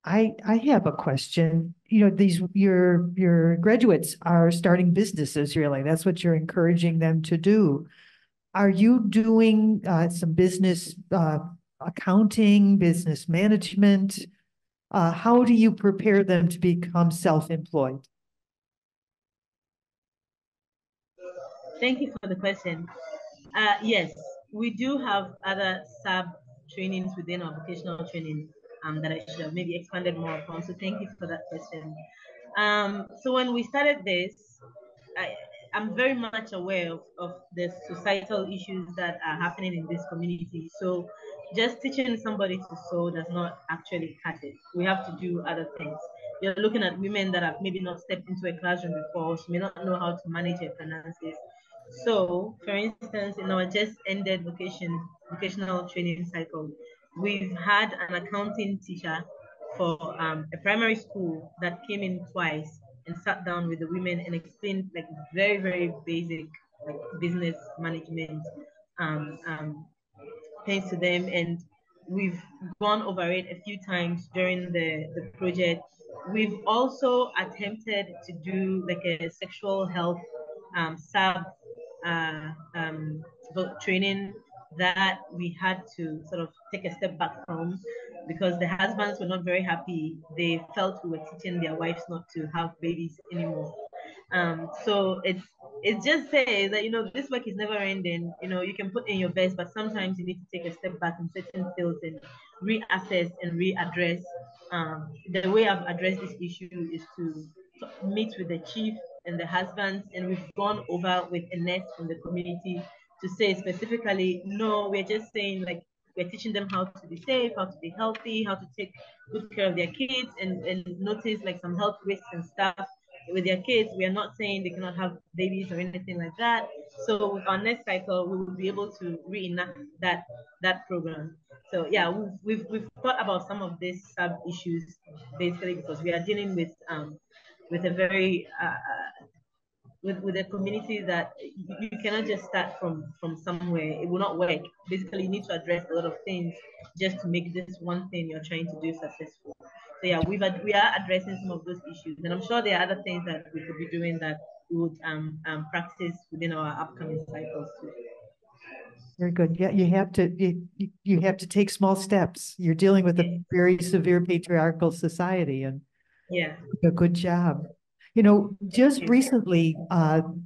I have a question. You know, your graduates are starting businesses, really. That's what you're encouraging them to do. Are you doing some business accounting, business management? How do you prepare them to become self-employed? Thank you for the question. Yes, we do have other sub trainings within our vocational training that I should have maybe expanded more upon. So thank you for that question. So when we started this, I, I'm very much aware of the societal issues that are happening in this community. So just teaching somebody to sew does not actually cut it. We have to do other things. You're looking at women that have maybe not stepped into a classroom before. She may not know how to manage her finances. So, for instance, in our just ended vocational training cycle, we've had an accounting teacher for a primary school that came in twice and sat down with the women and explained like very, very basic like business management things to them. And we've gone over it a few times during the project. We've also attempted to do like a sexual health sub uh, um, training that we had to sort of take a step back from because the husbands were not very happy. They felt we were teaching their wives not to have babies anymore. So it just says that this work is never ending. You can put in your best, but sometimes you need to take a step back in certain fields and reassess and readdress. The way I've addressed this issue is to meet with the chief and the husbands, and we've gone over with a nurse from the community to say specifically, no, we're just saying like we're teaching them how to be safe, how to be healthy, how to take good care of their kids, and notice like some health risks and stuff with their kids. We are not saying they cannot have babies or anything like that. So with our next cycle, we will be able to reenact that program. So yeah, we've thought about some of these sub issues basically because we are dealing with a very with a community that you cannot just start from somewhere. It will not work. Basically, you need to address a lot of things just to make this one thing you're trying to do successful. So yeah, we are addressing some of those issues, and I'm sure there are other things that we could be doing that we would practice within our upcoming cycles too. Very good. Yeah, you have to take small steps. You're dealing with a very severe patriarchal society, and yeah, a good job. Just recently,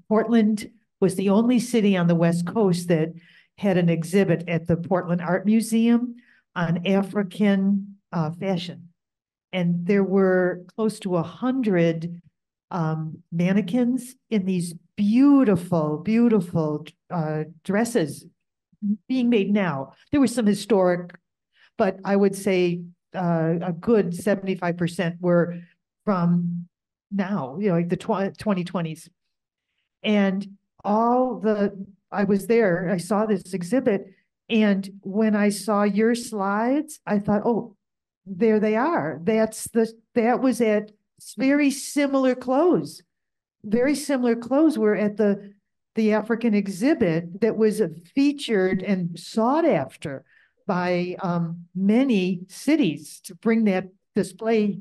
Portland was the only city on the West Coast that had an exhibit at the Portland Art Museum on African fashion. And there were close to 100 mannequins in these beautiful, beautiful dresses being made now. There was some historic, but I would say a good 75% were from now, like the 2020s. And I was there, I saw this exhibit. And when I saw your slides, I thought, oh, there they are. That was at very similar clothes. Very similar clothes were at the African exhibit that was featured and sought after by many cities to bring that display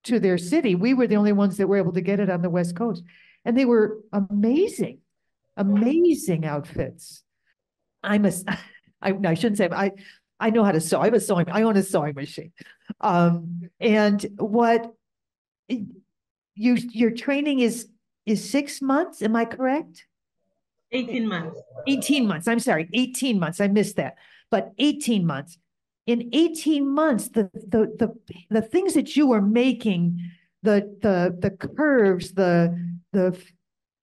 to their city. We were the only ones that were able to get it on the West Coast. And they were amazing, amazing outfits. I shouldn't say, I know how to sew. I own a sewing machine. And what your training is 6 months, am I correct? 18 months. 18 months. I'm sorry, 18 months. I missed that. But 18 months. In 18 months, the things that you were making, the curves, the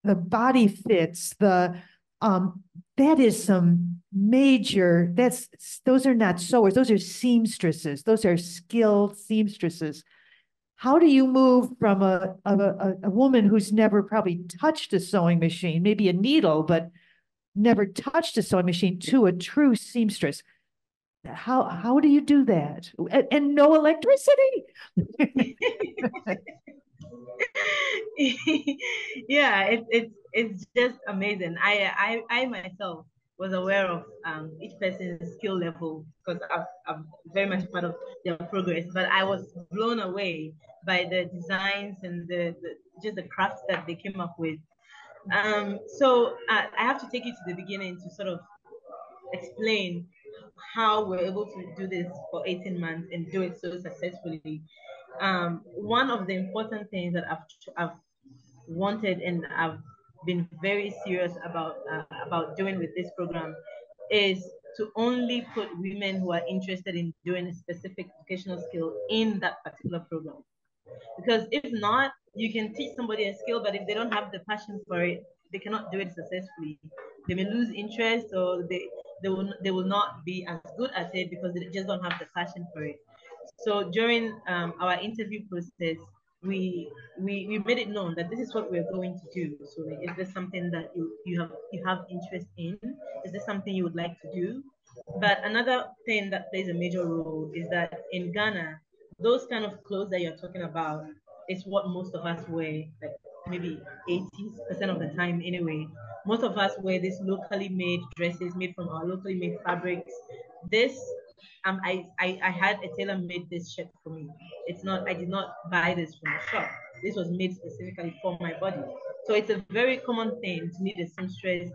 body fits, that is some major, those are not sewers, those are seamstresses, those are skilled seamstresses. How do you move from a woman who's never probably touched a sewing machine, maybe a needle, but never touched a sewing machine, to a true seamstress? How do you do that? And no electricity? Yeah, it's just amazing. I myself was aware of each person's skill level because I'm very much part of their progress, but I was blown away by the designs and just the crafts that they came up with. So I have to take you to the beginning to sort of explain how we're able to do this for 18 months and do it so successfully. One of the important things that I've wanted and I've been very serious about doing with this program is to only put women who are interested in doing a specific vocational skill in that particular program. Because if not, you can teach somebody a skill, but if they don't have the passion for it, they cannot do it successfully. They may lose interest, or they will not be as good at it because they just don't have the passion for it. So during our interview process, we made it known that this is what we're going to do. So is this something that you have interest in? Is this something you would like to do? But another thing that plays a major role is that in Ghana, those kind of clothes that you're talking about is what most of us wear, like maybe 80% of the time anyway. Most of us wear these locally made dresses made from our locally made fabrics. This I had a tailor made this shirt for me. It's not, I did not buy this from a shop. This was made specifically for my body. So it's a very common thing to need a seamstress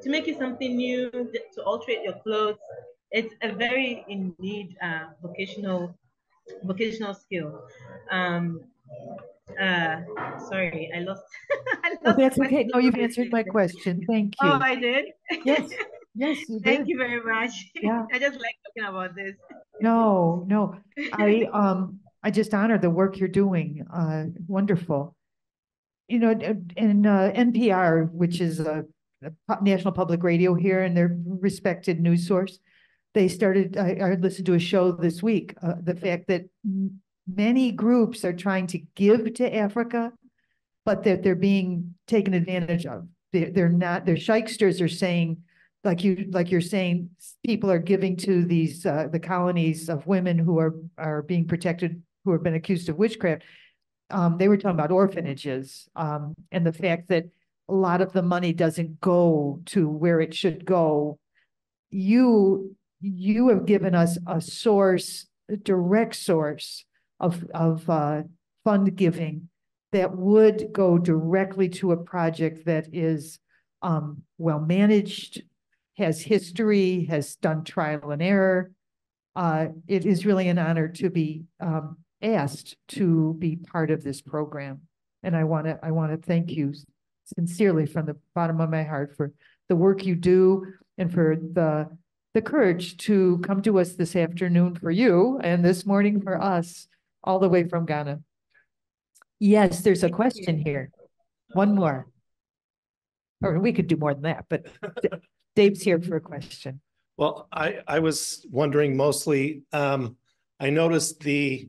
to make you something new, to alterate your clothes. It's a very in need vocational skill. Um, Sorry, I lost. I Oh, lost that's the okay. question. No, you've answered my question. Thank Oh, you. I did. Yes, yes, you Thank did. you very much. Yeah. I just like talking about this. No, no. I just honor the work you're doing. Wonderful. You know, in NPR, which is a national public radio here, and their respected news source, they started. I listened to a show this week. The fact that many groups are trying to give to Africa, but that they're being taken advantage of. They're not. Their shykesters are saying, like you're saying, people are giving to these the colonies of women who are being protected, who have been accused of witchcraft. They were talking about orphanages, and the fact that a lot of the money doesn't go to where it should go. You have given us a source, a direct source of fund giving that would go directly to a project that is well managed, has history, has done trial and error. It is really an honor to be asked to be part of this program. And I want to thank you sincerely from the bottom of my heart for the work you do and for the courage to come to us this afternoon for you and this morning for us, all the way from Ghana. Yes, there's a question here. One more. Or we could do more than that, but Dave's here for a question. Well, I was wondering mostly, I noticed the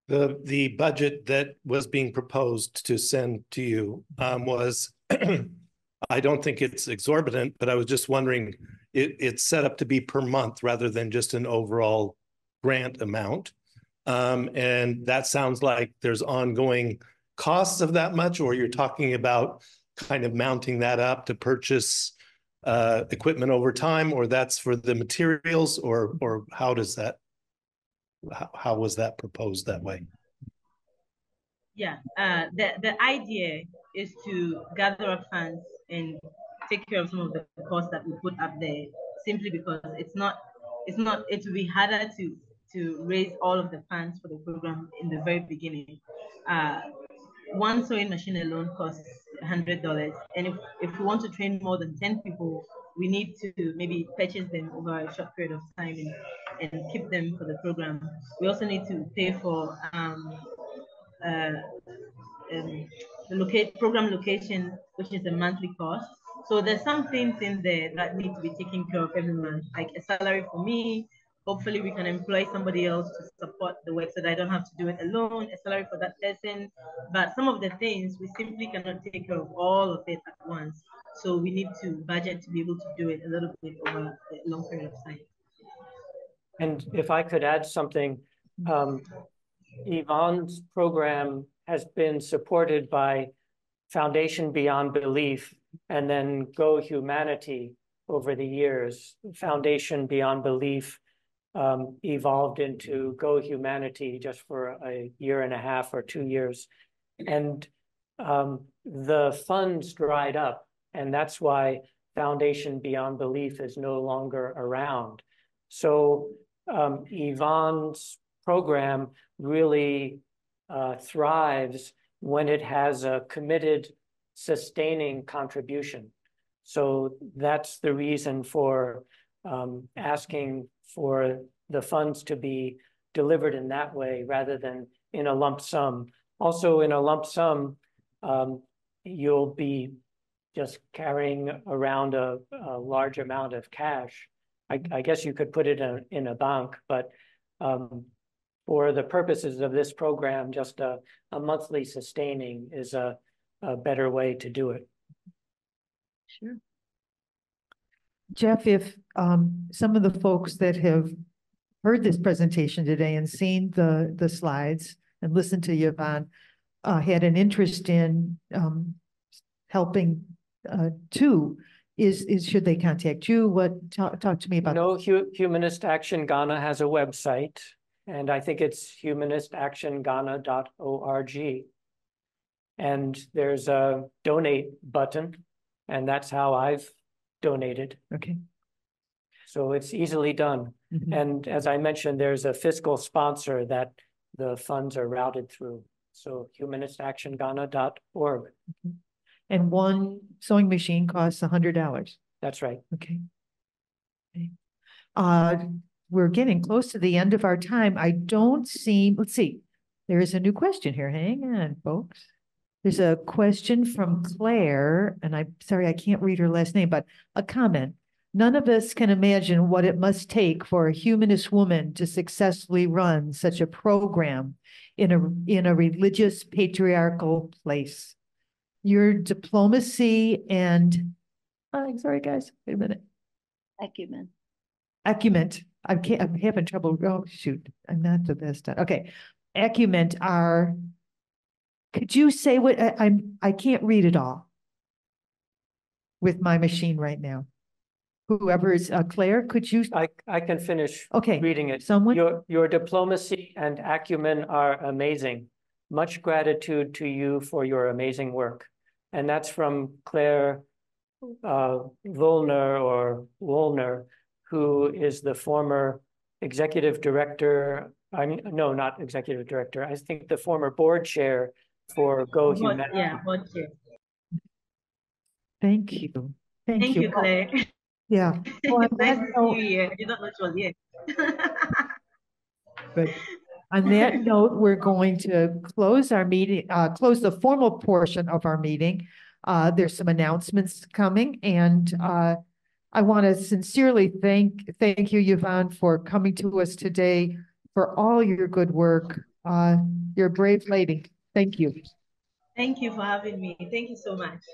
budget that was being proposed to send to you was, I don't think it's exorbitant, but I was just wondering, it's set up to be per month rather than just an overall grant amount. And that sounds like there's ongoing costs of that much, or you're talking about kind of mounting that up to purchase equipment over time, or that's for the materials, or how does that, how was that proposed that way? Yeah, the idea is to gather up funds and take care of some of the costs that we put up there, simply because it will be harder to raise all of the funds for the program in the very beginning. One sewing machine alone costs $100, and if we want to train more than 10 people, we need to maybe purchase them over a short period of time and keep them for the program. We also need to pay for the program location, which is a monthly cost. So there's some things in there that need to be taken care of every month, like a salary for me. Hopefully we can employ somebody else to support the work so that I don't have to do it alone, a salary for that person. But some of the things we simply cannot take care of all of it at once. So we need to budget to be able to do it a little bit over a long period of time. And if I could add something, Yvonne's program has been supported by Foundation Beyond Belief and then Go Humanity over the years. Foundation Beyond Belief evolved into Go Humanity just for a year and a half or 2 years. And the funds dried up, and that's why Foundation Beyond Belief is no longer around. So Yvonne's program really thrives when it has a committed sustaining contribution. So that's the reason for asking for the funds to be delivered in that way rather than in a lump sum. Also, in a lump sum, you'll be just carrying around a large amount of cash. I guess you could put it in a bank, but for the purposes of this program, just a monthly sustaining is a better way to do it. Sure. Jeff, if some of the folks that have heard this presentation today and seen the slides and listened to Yvonne had an interest in helping too, should they contact you? Talk to me about No, Humanist Action Ghana has a website, and I think it's humanistactionghana.org. And there's a donate button, and that's how I've donated. Okay. So it's easily done. Mm-hmm. And as I mentioned, there's a fiscal sponsor that the funds are routed through. So humanistactionghana.org. Mm-hmm. And one sewing machine costs $100. That's right. Okay. We're getting close to the end of our time. Let's see. There is a new question here. Hang on, folks. There's a question from Claire, and I'm sorry, I can't read her last name, but a comment. None of us can imagine what it must take for a humanist woman to successfully run such a program in a religious patriarchal place. Your diplomacy and, sorry guys, wait a minute. Acumen. I'm having trouble. Oh shoot, I'm not the best at. Okay, acumen are. Could you say what I can't read it all with my machine right now. Whoever is Claire, could you? I can finish okay. reading it. Someone? Your diplomacy and acumen are amazing. Much gratitude to you for your amazing work. And that's from Claire Wollner, who is the former executive director. No, not executive director. I think the former board chair for Go Humanity. Yeah, board chair. Thank you. Thank you, Claire. Yeah. Well, nice to see you here. I did not know she was here. Good. On that note, we're going to close our meeting, close the formal portion of our meeting. There's some announcements coming, and I want to sincerely thank you, Yvonne, for coming to us today, for all your good work. You're a brave lady. Thank you. Thank you for having me. Thank you so much.